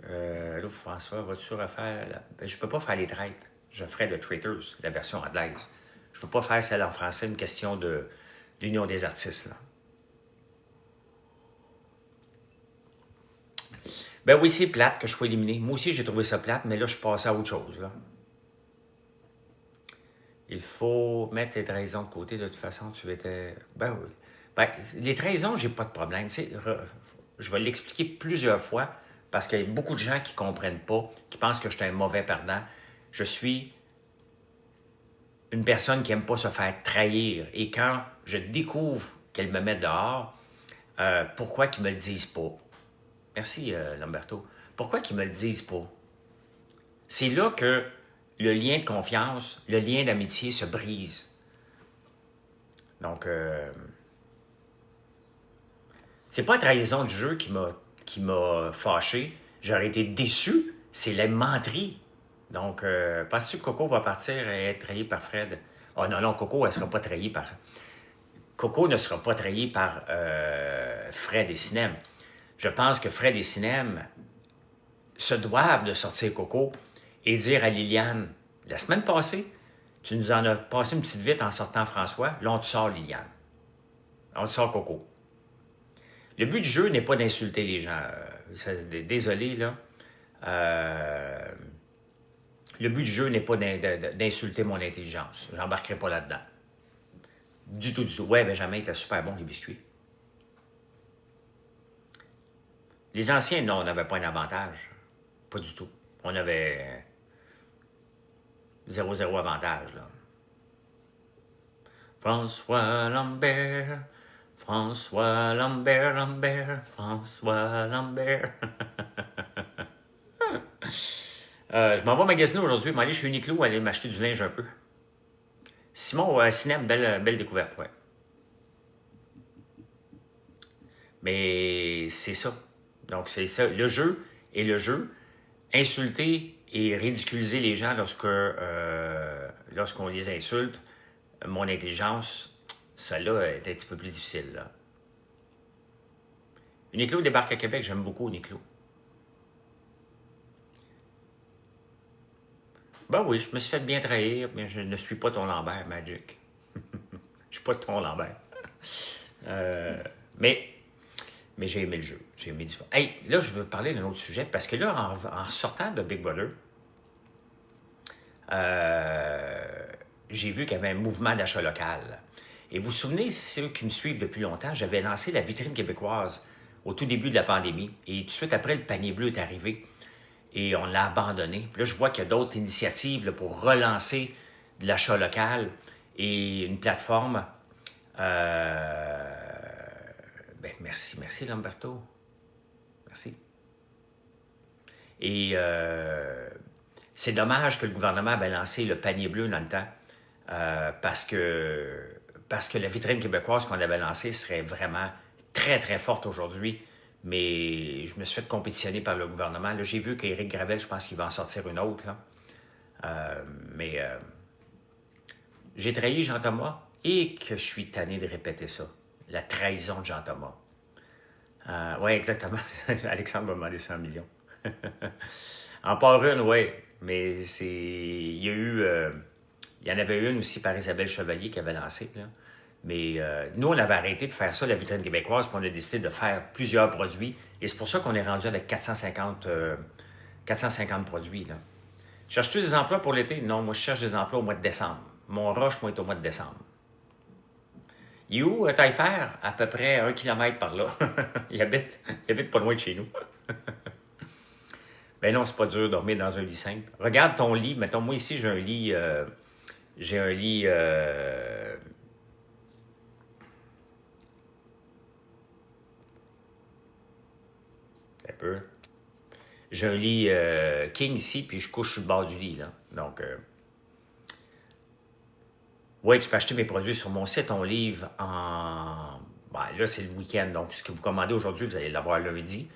Là, François, vas-tu refaire... Ben, je peux pas faire les traites. Je ferai de Traitors, la version anglaise. Je peux pas faire celle en français, une question d'union des artistes, là. Ben oui, c'est plate que je sois éliminé. Moi aussi, j'ai trouvé ça plate, mais là, je suis passé à autre chose, là. Il faut mettre les trahisons de côté. De toute façon, tu étais... Ben oui. Ben, les trahisons, j'ai pas de problème. Tu sais, je vais l'expliquer plusieurs fois parce qu'il y a beaucoup de gens qui ne comprennent pas, qui pensent que je suis un mauvais perdant. Je suis une personne qui n'aime pas se faire trahir. Et quand je découvre qu'elle me met dehors, pourquoi qu'ils ne me le disent pas? Merci, Lamberto. Pourquoi qu'ils ne me le disent pas? C'est là que le lien de confiance, le lien d'amitié se brise. Donc, c'est pas la trahison du jeu qui m'a fâché. J'aurais été déçu. C'est la menterie. Donc, penses-tu que Coco va partir et être trahi par Fred? Oh non, non, Coco, elle sera pas trahie par... Coco ne sera pas trahi par Fred et Sinem. Je pense que Fred et Sinem se doivent de sortir Coco et dire à Liliane, la semaine passée, tu nous en as passé une petite vite en sortant François, là on te sort Liliane. On te sort Coco. Le but du jeu n'est pas d'insulter les gens. Désolé, là. Le but du jeu n'est pas d'insulter mon intelligence. Je n'embarquerai pas là-dedans. Du tout, du tout. Ouais, Benjamin était super bon, les biscuits. Les anciens, non, on n'avait pas un avantage. Pas du tout. On avait 0-0 avantage, là. François Lambert, François Lambert, Lambert, François Lambert. Je m'en vais magasiner aujourd'hui, je vais aller chez Uniqlo aller m'acheter du linge un peu. Simon, Sinem, belle découverte, ouais. Mais c'est ça. Donc, c'est ça. Le jeu est le jeu. Insulter et ridiculiser les gens lorsqu'on les insulte, mon intelligence, ça là est un petit peu plus difficile, là. Uniqlo débarque à Québec, j'aime beaucoup Uniqlo. Ben oui, je me suis fait bien trahir, mais je ne suis pas ton Lambert, Magic. Je suis pas ton Lambert. Mais j'ai aimé le jeu. J'ai aimé du fun. Hey, là, je veux parler d'un autre sujet, parce que là, en sortant de Big Brother, j'ai vu qu'il y avait un mouvement d'achat local. Et vous vous souvenez, ceux qui me suivent depuis longtemps, j'avais lancé la vitrine québécoise au tout début de la pandémie. Et tout de suite après, le panier bleu est arrivé. Et on l'a abandonné. Puis là, je vois qu'il y a d'autres initiatives là, pour relancer de l'achat local et une plateforme. Ben, merci Lamberto. Merci. Et c'est dommage que le gouvernement avait lancé le panier bleu dans le temps parce que la vitrine québécoise qu'on avait lancée serait vraiment très, très forte aujourd'hui. Mais je me suis fait compétitionner par le gouvernement. Là, j'ai vu qu'Éric Gravel, je pense qu'il va en sortir une autre. Là. J'ai trahi Jean-Thomas et que je suis tanné de répéter ça. La trahison de Jean-Thomas. Oui, exactement. Alexandre m'a demandé 100 millions. En part une, oui. Mais c'est... Il y a eu... il y en avait une aussi par Isabelle Chevalier qui avait lancé, là. Mais nous, on avait arrêté de faire ça, la vitrine québécoise, puis on a décidé de faire plusieurs produits Et c'est pour ça qu'on est rendu avec 450 produits. Là. Cherches-tu des emplois pour l'été? Non, moi, je cherche des emplois au mois de décembre. Mon rush, moi, est au mois de décembre. Il est où, Taillefer? À peu près 1 kilomètre par là. il habite pas loin de chez nous. Ben non, c'est pas dur de dormir dans un lit simple. Regarde ton lit. Mettons, moi, ici, j'ai un lit... un peu. J'ai un lit king ici, puis je couche sur le bord du lit. Là. Donc, oui, tu peux acheter mes produits sur mon site. On livre en... Ben, là, c'est le week-end. Donc, ce que vous commandez aujourd'hui, vous allez l'avoir lundi.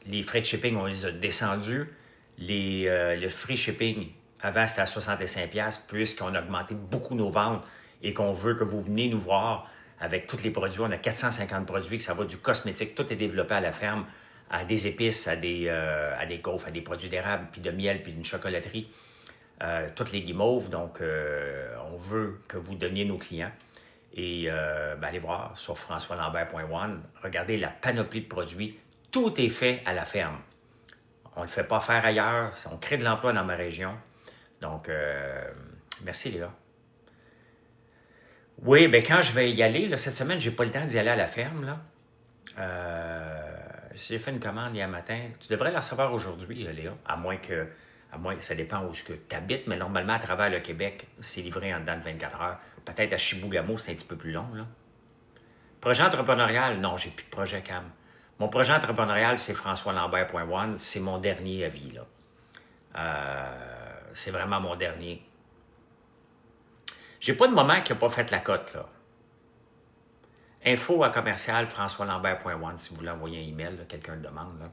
Les frais de shipping, on les a descendus. Le free shipping, avant, c'était à 65$, puisqu'on a augmenté beaucoup nos ventes et qu'on veut que vous veniez nous voir avec tous les produits. On a 450 produits, que ça va du cosmétique. Tout est développé à la ferme, à des épices, à des gaufres, à des produits d'érable, puis de miel, puis d'une chocolaterie. Toutes les guimauves. Donc, on veut que vous donniez nos clients. Et allez voir sur françoislambert.one. Regardez la panoplie de produits. Tout est fait à la ferme. On ne le fait pas faire ailleurs. On crée de l'emploi dans ma région. Donc, merci les gars. Oui, bien quand je vais y aller, là, cette semaine, j'ai pas le temps d'y aller à la ferme. Là. J'ai fait une commande hier matin. Tu devrais la recevoir aujourd'hui, Léa, à moins que ça dépend où tu habites, mais normalement, à travers le Québec, c'est livré en dedans de 24 heures. Peut-être à Chibougamau, c'est un petit peu plus long. Là. Projet entrepreneurial, non, j'ai plus de projet Cam. Mon projet entrepreneurial, c'est françoislambert.one. C'est mon dernier avis. Là. C'est vraiment mon dernier. J'ai pas de moment qui n'a pas fait la cote. Là. Info@commercial françoislambert.one si vous voulez envoyer un email, quelqu'un le demande. Là.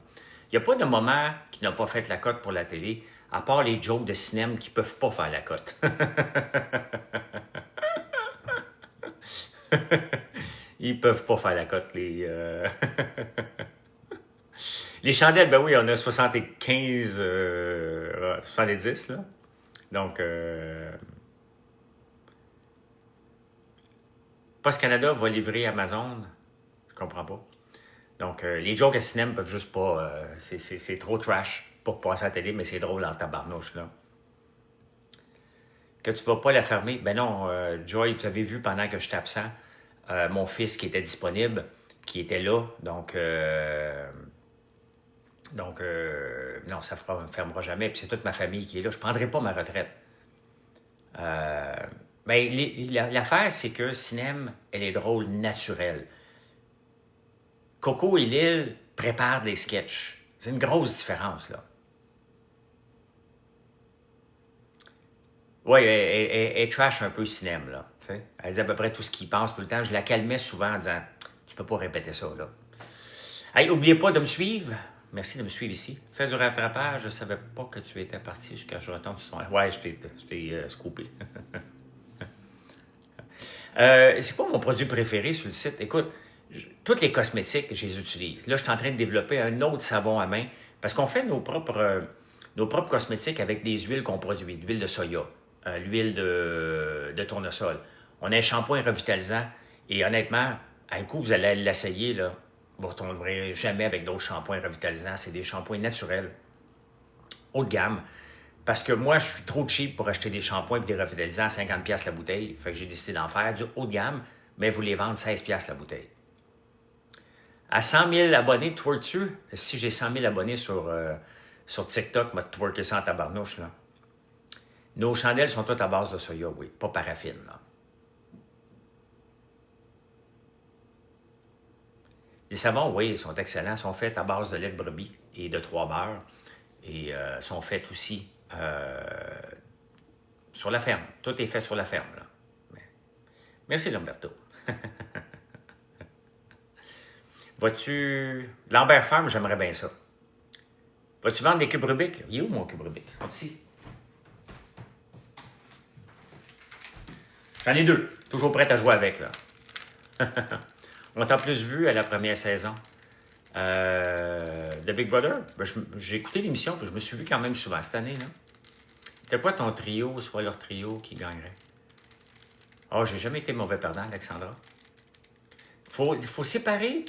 Il n'y a pas de moment qui n'a pas fait la cote pour la télé, à part les jokes de cinéma qui ne peuvent pas faire la cote. Ils ne peuvent pas faire la cote, les... les chandelles, ben oui, on a 75, 70, là. Donc, Post Canada va livrer Amazon. Je comprends pas. Donc, les jokes à cinéma peuvent juste pas... c'est trop trash pour passer à la télé, mais c'est drôle dans le tabarnouche, là. Que tu vas pas la fermer? Ben non, Joy, vous avez vu pendant que j'étais absent, mon fils qui était disponible, qui était là, donc non, ça ne fermera jamais, puis c'est toute ma famille qui est là. Je ne prendrai pas ma retraite. L'affaire, c'est que Cinem, elle est drôle, naturelle. Coco et Lille préparent des sketchs. C'est une grosse différence, là. Oui, elle trash un peu le cinéma, là. T'sais? Elle dit à peu près tout ce qu'il pense tout le temps. Je la calmais souvent en disant « Tu peux pas répéter ça, là. » Hey, n'oubliez pas de me suivre. Merci de me suivre ici. Fais du rattrapage. Je ne savais pas que tu étais parti jusqu'à je retombe sur ton... Ouais, je t'ai scoopé. C'est quoi mon produit préféré sur le site? Écoute, toutes les cosmétiques, je les utilise. Là, je suis en train de développer un autre savon à main parce qu'on fait nos propres cosmétiques avec des huiles qu'on produit, l'huile de soya, l'huile de tournesol. On a un shampoing revitalisant et honnêtement, à un coup, vous allez l'essayer, là, vous ne retournerez jamais avec d'autres shampoings revitalisants. C'est des shampoings naturels, haut de gamme. Parce que moi, je suis trop cheap pour acheter des shampoings et des revitalisants à 50$ la bouteille. Fait que j'ai décidé d'en faire du haut de gamme, mais vous les vendez 16$ la bouteille. À 100 000 abonnés, twerk-tu? Si j'ai 100 000 abonnés sur TikTok, je vais twerker ça en tabarnouche, là. Nos chandelles sont toutes à base de soya, oui, pas paraffine, là. Les savons, oui, ils sont excellents. Ils sont faits à base de lait de brebis et de 3 beurres. Et sont faits aussi sur la ferme. Tout est fait sur la ferme, là. Merci, Lamberto. Vas-tu... Lambert Farm, j'aimerais bien ça. Vas-tu vendre des cubes Rubik? Il est où mon cube Rubik? Ici. J'en ai 2. Toujours prêt à jouer avec, là. On t'a plus vu à la première saison de Big Brother. Ben, j'ai écouté l'émission et je me suis vu quand même souvent cette année. C'était quoi ton trio, soit leur trio qui gagnerait? Oh, j'ai jamais été mauvais perdant, Alexandra. Faut séparer.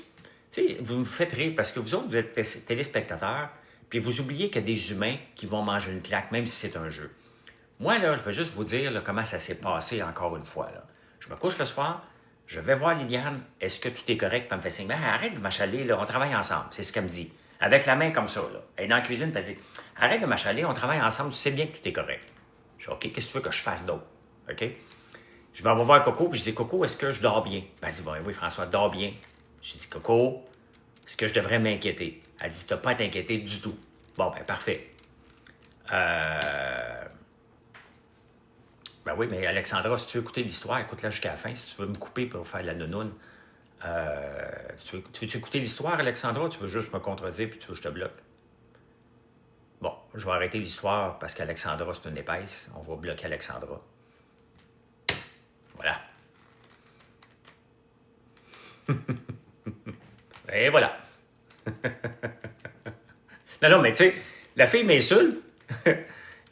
Tu Tu sais, vous me faites rire parce que vous autres, vous êtes téléspectateurs, puis vous oubliez qu'il y a des humains qui vont manger une claque, même si c'est un jeu. Moi, là, je vais juste vous dire là, comment ça s'est passé encore une fois. Là. Je me couche le soir, je vais voir Liliane, est-ce que tout est correct? Puis elle me fait signe, ben, arrête de m'achaler, là, on travaille ensemble. C'est ce qu'elle me dit. Avec la main comme ça, là. Elle est dans la cuisine, puis elle dit, arrête de m'achaler, on travaille ensemble, tu sais bien que tout est correct. Je dis, OK, qu'est-ce que tu veux que je fasse d'autre? OK? Je vais voir Coco, puis je dis, Coco, est-ce que je dors bien? Ben, elle dit, ben, oui, François, dors bien. J'ai dit, Coco, est-ce que je devrais m'inquiéter? Elle dit, tu n'as pas à t'inquiéter du tout. Bon, ben, parfait. Ben oui, mais Alexandra, si tu veux écouter l'histoire, écoute-la jusqu'à la fin. Si tu veux me couper pour faire la nounoune, tu veux écouter l'histoire, Alexandra, ou tu veux juste me contredire puis tu veux que je te bloque? Bon, je vais arrêter l'histoire parce qu'Alexandra, c'est une épaisse. On va bloquer Alexandra. Voilà. Et voilà. Non, mais tu sais, la fille m'insulte.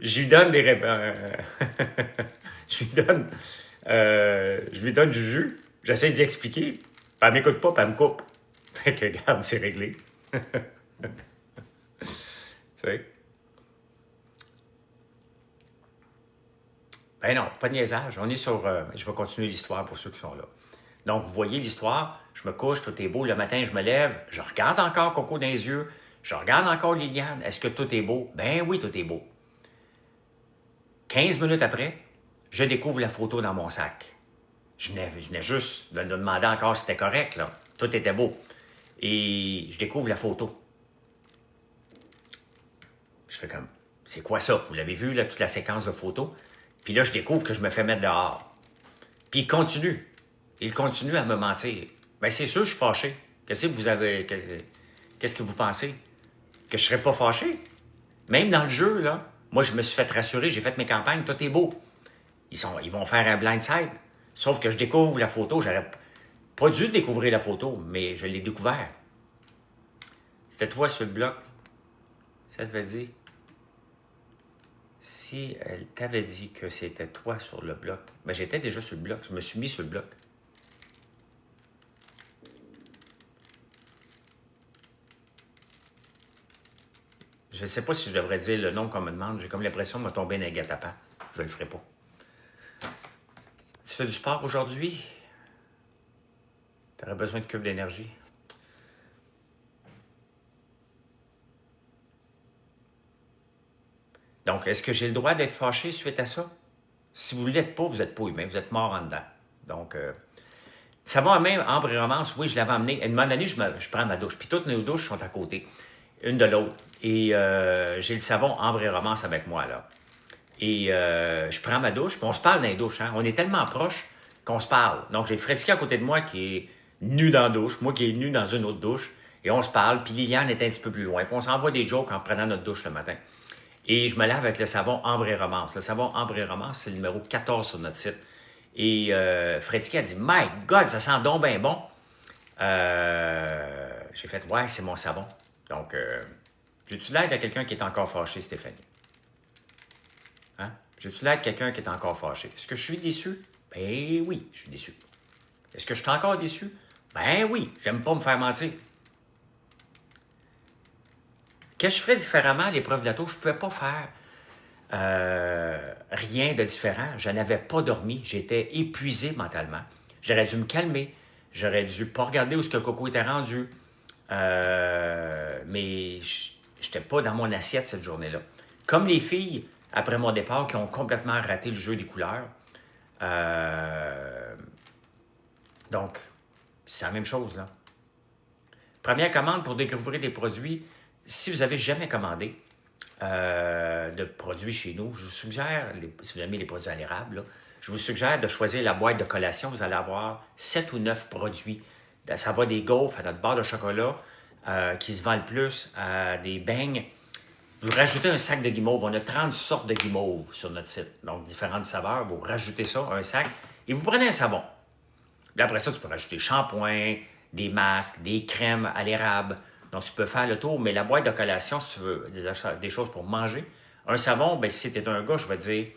Je lui donne des réponses. Je lui donne du jus. J'essaie d'y expliquer. Puis elle m'écoute pas, puis elle me coupe. Fait que, regarde, c'est réglé. Tu sais? Ben non, pas de niaisage. On est sur... je vais continuer l'histoire pour ceux qui sont là. Donc, vous voyez l'histoire. Je me couche, tout est beau. Le matin, je me lève. Je regarde encore Coco dans les yeux. Je regarde encore Liliane. Est-ce que tout est beau? Ben oui, tout est beau. 15 minutes après, je découvre la photo dans mon sac. Je venais juste de demander encore si c'était correct, là. Tout était beau. Et je découvre la photo. Je fais comme, c'est quoi ça? Vous l'avez vu, là, toute la séquence de photos? Puis là, je découvre que je me fais mettre dehors. Puis il continue. Il continue à me mentir. Bien, c'est sûr, je suis fâché. Qu'est-ce que vous pensez? Que je ne serais pas fâché? Même dans le jeu, là, moi, je me suis fait rassurer, j'ai fait mes campagnes, tout est beau. Ils vont faire un blindside. Sauf que je découvre la photo, j'aurais pas dû découvrir la photo, mais je l'ai découvert. C'était toi sur le bloc. Ça te veut dire? Si elle t'avait dit que c'était toi sur le bloc, ben j'étais déjà sur le bloc, je me suis mis sur le bloc. Je ne sais pas si je devrais dire le nom qu'on me demande. J'ai comme l'impression de me tomber dans un guet-apens. Je ne le ferai pas. Tu fais du sport aujourd'hui? Tu aurais besoin de cube d'énergie. Donc, est-ce que j'ai le droit d'être fâché suite à ça? Si vous ne l'êtes pas, vous n'êtes pas humain. Vous êtes mort en dedans. Donc, savon à main, ambre et romance, oui, je l'avais amené. À un moment donné, je prends ma douche. Puis toutes nos douches sont à côté, une de l'autre. Et j'ai le savon ambre et romance avec moi, là. Et je prends ma douche, puis on se parle dans les douches. Hein? On est tellement proches qu'on se parle. Donc, j'ai Freddy à côté de moi qui est nu dans la douche, moi qui est nu dans une autre douche, et on se parle, puis Liliane est un petit peu plus loin. Puis on s'envoie des jokes en prenant notre douche le matin. Et je me lave avec le savon ambre et romance. Le savon ambre et romance, c'est le numéro 14 sur notre site. Et Freddy a dit « My God, ça sent donc bien bon! » J'ai fait « Ouais, c'est mon savon. » Donc, j'ai-tu l'aide à quelqu'un qui est encore fâché, Stéphanie? Hein? J'ai-tu l'aide à quelqu'un qui est encore fâché? Est-ce que je suis déçu? Ben oui, je suis déçu. Est-ce que je suis encore déçu? Ben oui, j'aime pas me faire mentir. Qu'est-ce que je ferais différemment à l'épreuve de la tour? Je ne pouvais pas faire rien de différent. Je n'avais pas dormi. J'étais épuisé mentalement. J'aurais dû me calmer. J'aurais dû pas regarder où ce que Coco était rendu. Mais je n'étais pas dans mon assiette cette journée-là. Comme les filles, après mon départ, qui ont complètement raté le jeu des couleurs. Donc, c'est la même chose, là. Première commande pour découvrir des produits. Si vous n'avez jamais commandé de produits chez nous, je vous suggère, si vous aimez les produits à l'érable, là, je vous suggère de choisir la boîte de collation. Vous allez avoir 7 ou 9 produits. Ça va des gaufres à notre barre de chocolat qui se vend le plus, à des beignes. Vous rajoutez un sac de guimauve. On a 30 sortes de guimauve sur notre site. Donc, différentes saveurs. Vous rajoutez ça, un sac, et vous prenez un savon. Puis après ça, tu peux rajouter shampoing, des masques, des crèmes à l'érable. Donc, tu peux faire le tour, mais la boîte de collation, si tu veux des choses pour manger. Un savon, bien, si tu es un gars, je vais dire,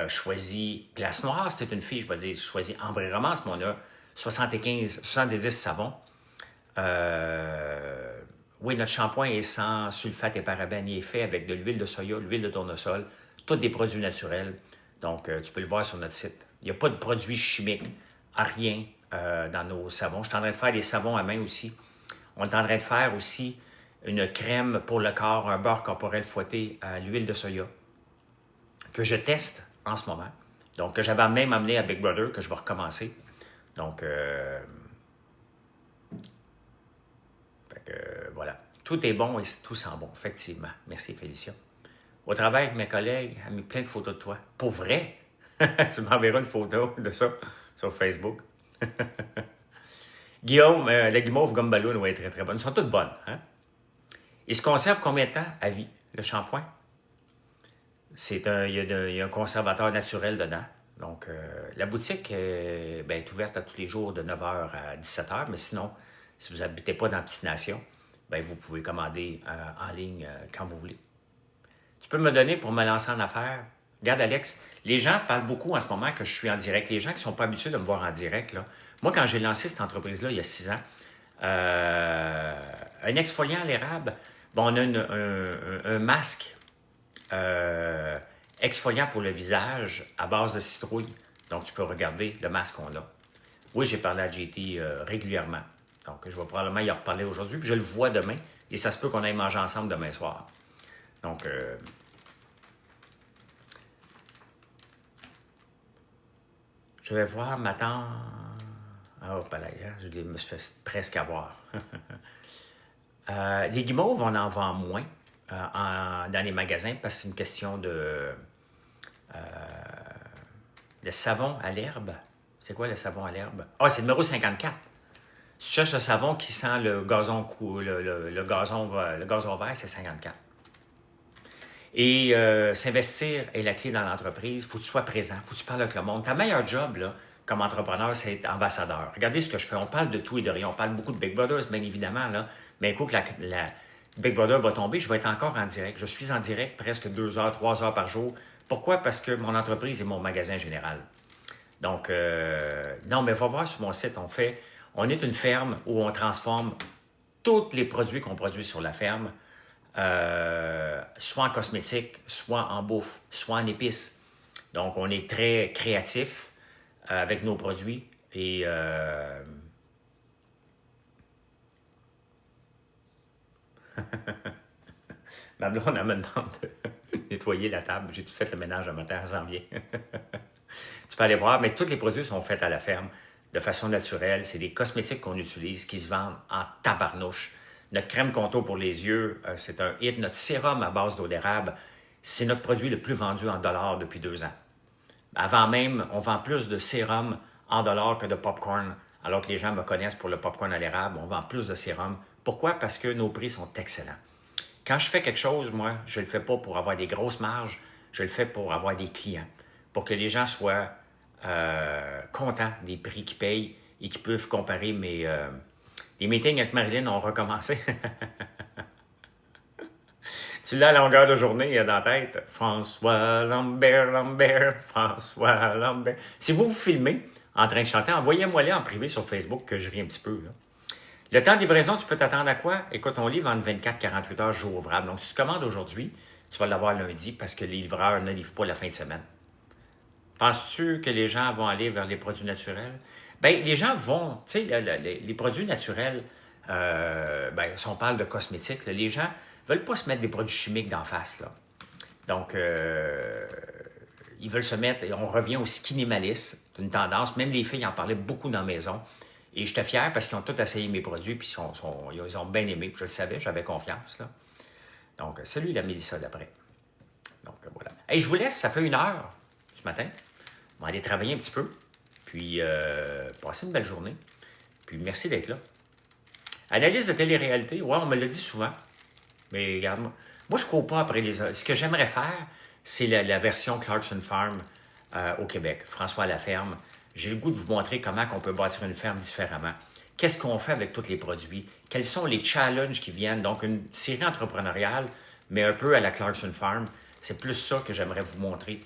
choisis glace noire. Si tu es une fille, je vais dire, choisis ambre et romance, mais on a 70 savons. Oui, notre shampoing est sans sulfate et parabènes. Il est fait avec de l'huile de soya, l'huile de tournesol, tous des produits naturels. Donc, tu peux le voir sur notre site. Il n'y a pas de produits chimiques, rien dans nos savons. Je suis en train de faire des savons à main aussi. On est en train de faire aussi une crème pour le corps, un beurre corporel fouetté à l'huile de soya, que je teste en ce moment. Donc, que j'avais même amené à Big Brother, que je vais recommencer. Donc, voilà. Tout est bon et tout sent bon, effectivement. Merci, Félicia. Au travail avec mes collègues, elle a mis plein de photos de toi. Pour vrai? Tu m'enverras une photo de ça sur Facebook. Guillaume, la guimauve gomme ballon, oui, très très bonne. Elles sont toutes bonnes. Hein? Il se conserve combien de temps à vie, le shampoing? Il y a un conservateur naturel dedans. Donc, la boutique est ouverte à tous les jours de 9h à 17h, mais sinon, si vous n'habitez pas dans la petite nation, vous pouvez commander en ligne quand vous voulez. Tu peux me donner pour me lancer en affaires? Regarde, Alex, les gens parlent beaucoup en ce moment que je suis en direct. Les gens qui ne sont pas habitués de me voir en direct, là. Moi, quand j'ai lancé cette entreprise-là il y a 6 ans, un exfoliant à l'érable, on a un masque exfoliant pour le visage à base de citrouille. Donc, tu peux regarder le masque qu'on a. Oui, j'ai parlé à JT régulièrement. Donc, je vais probablement y en reparler aujourd'hui. Puis je le vois demain. Et ça se peut qu'on aille manger ensemble demain soir. Donc, je vais voir ma tante. Oh, pas là, je me suis fait presque avoir. Les guimauves, on en vend moins dans les magasins parce que c'est une question de le savon à l'herbe. C'est quoi le savon à l'herbe? Ah, c'est le numéro 54. Si tu cherches le savon qui sent le gazon, le gazon vert, c'est 54. Et s'investir est la clé dans l'entreprise. Il faut que tu sois présent, il faut que tu parles avec le monde. Ta meilleur job, là, comme entrepreneur, c'est être ambassadeur. Regardez ce que je fais. On parle de tout et de rien. On parle beaucoup de Big Brother, bien évidemment, là. Mais écoute, la Big Brother va tomber, je vais être encore en direct. Je suis en direct presque 2 heures, 3 heures par jour. Pourquoi? Parce que mon entreprise est mon magasin général. Donc, non, mais va voir sur mon site. On est une ferme où on transforme tous les produits qu'on produit sur la ferme, soit en cosmétiques, soit en bouffe, soit en épices. Donc, on est très créatif avec nos produits et ma blonde, elle me demande de nettoyer la table. J'ai tout fait le ménage à matin, ça sent bien. Tu peux aller voir, mais tous les produits sont faits à la ferme de façon naturelle. C'est des cosmétiques qu'on utilise qui se vendent en tabarnouche. Notre crème contour pour les yeux, c'est un hit. Notre sérum à base d'eau d'érable, c'est notre produit le plus vendu en dollars depuis 2 ans. Avant même, on vend plus de sérum en dollars que de popcorn, alors que les gens me connaissent pour le popcorn à l'érable. On vend plus de sérum. Pourquoi? Parce que nos prix sont excellents. Quand je fais quelque chose, moi, je ne le fais pas pour avoir des grosses marges, je le fais pour avoir des clients, pour que les gens soient contents des prix qu'ils payent et qu'ils peuvent comparer les meetings avec Marilyn ont recommencé. Tu l'as à longueur de journée dans la tête. François Lambert, François Lambert. Si vous vous filmez en train de chanter, envoyez-moi-les en privé sur Facebook que je ris un petit peu. Là. Le temps de livraison, tu peux t'attendre à quoi? Écoute, on livre en 24-48 heures jour ouvrable. Donc, si tu commandes aujourd'hui, tu vas l'avoir lundi parce que les livreurs ne livrent pas la fin de semaine. Penses-tu que les gens vont aller vers les produits naturels? Bien, les gens vont, tu sais, les produits naturels, si on parle de cosmétiques, là, les gens ne veulent pas se mettre des produits chimiques d'en face. Là. Donc, ils veulent se mettre, et on revient au skinimalisme, c'est une tendance, même les filles en parlaient beaucoup dans la maison. Et j'étais fier parce qu'ils ont tous essayé mes produits, puis ils ont bien aimé, puis je le savais, j'avais confiance. Là. Donc, salut la Mélissa d'après. Donc, voilà. Hey, je vous laisse, ça fait 1 heure ce matin. On va aller travailler un petit peu, puis passer une belle journée. Puis merci d'être là. Analyse de télé-réalité, ouais, on me le dit souvent. Mais regarde-moi. Moi, je ne cours pas après les autres. Ce que j'aimerais faire, c'est la version Clarkson Farm au Québec. François Laferme. J'ai le goût de vous montrer comment on peut bâtir une ferme différemment. Qu'est-ce qu'on fait avec tous les produits? Quels sont les challenges qui viennent? Donc, une série entrepreneuriale, mais un peu à la Clarkson Farm. C'est plus ça que j'aimerais vous montrer.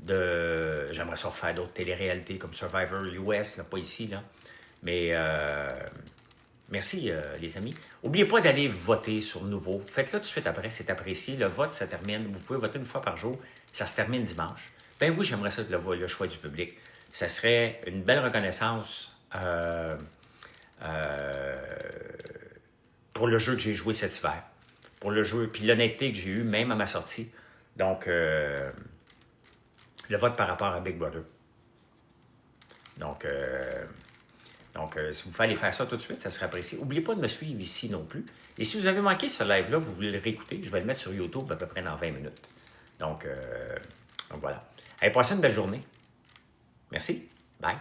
J'aimerais ça faire d'autres télé-réalités comme Survivor US, là, pas ici, là. Mais Merci, les amis. N'oubliez pas d'aller voter sur Nouveau. Faites-le tout de suite après, c'est apprécié. Le vote, ça termine. Vous pouvez voter une fois par jour. Ça se termine dimanche. Ben oui, j'aimerais ça le choix du public. Ça serait une belle reconnaissance pour le jeu que j'ai joué cet hiver. Pour le jeu, puis l'honnêteté que j'ai eue, même à ma sortie. Donc, le vote par rapport à Big Brother. Donc, si vous pouvez aller faire ça tout de suite, ça serait apprécié. N'oubliez pas de me suivre ici non plus. Et si vous avez manqué ce live-là, vous voulez le réécouter, je vais le mettre sur YouTube à peu près dans 20 minutes. Donc voilà. Allez, passez une belle journée. Merci. Bye.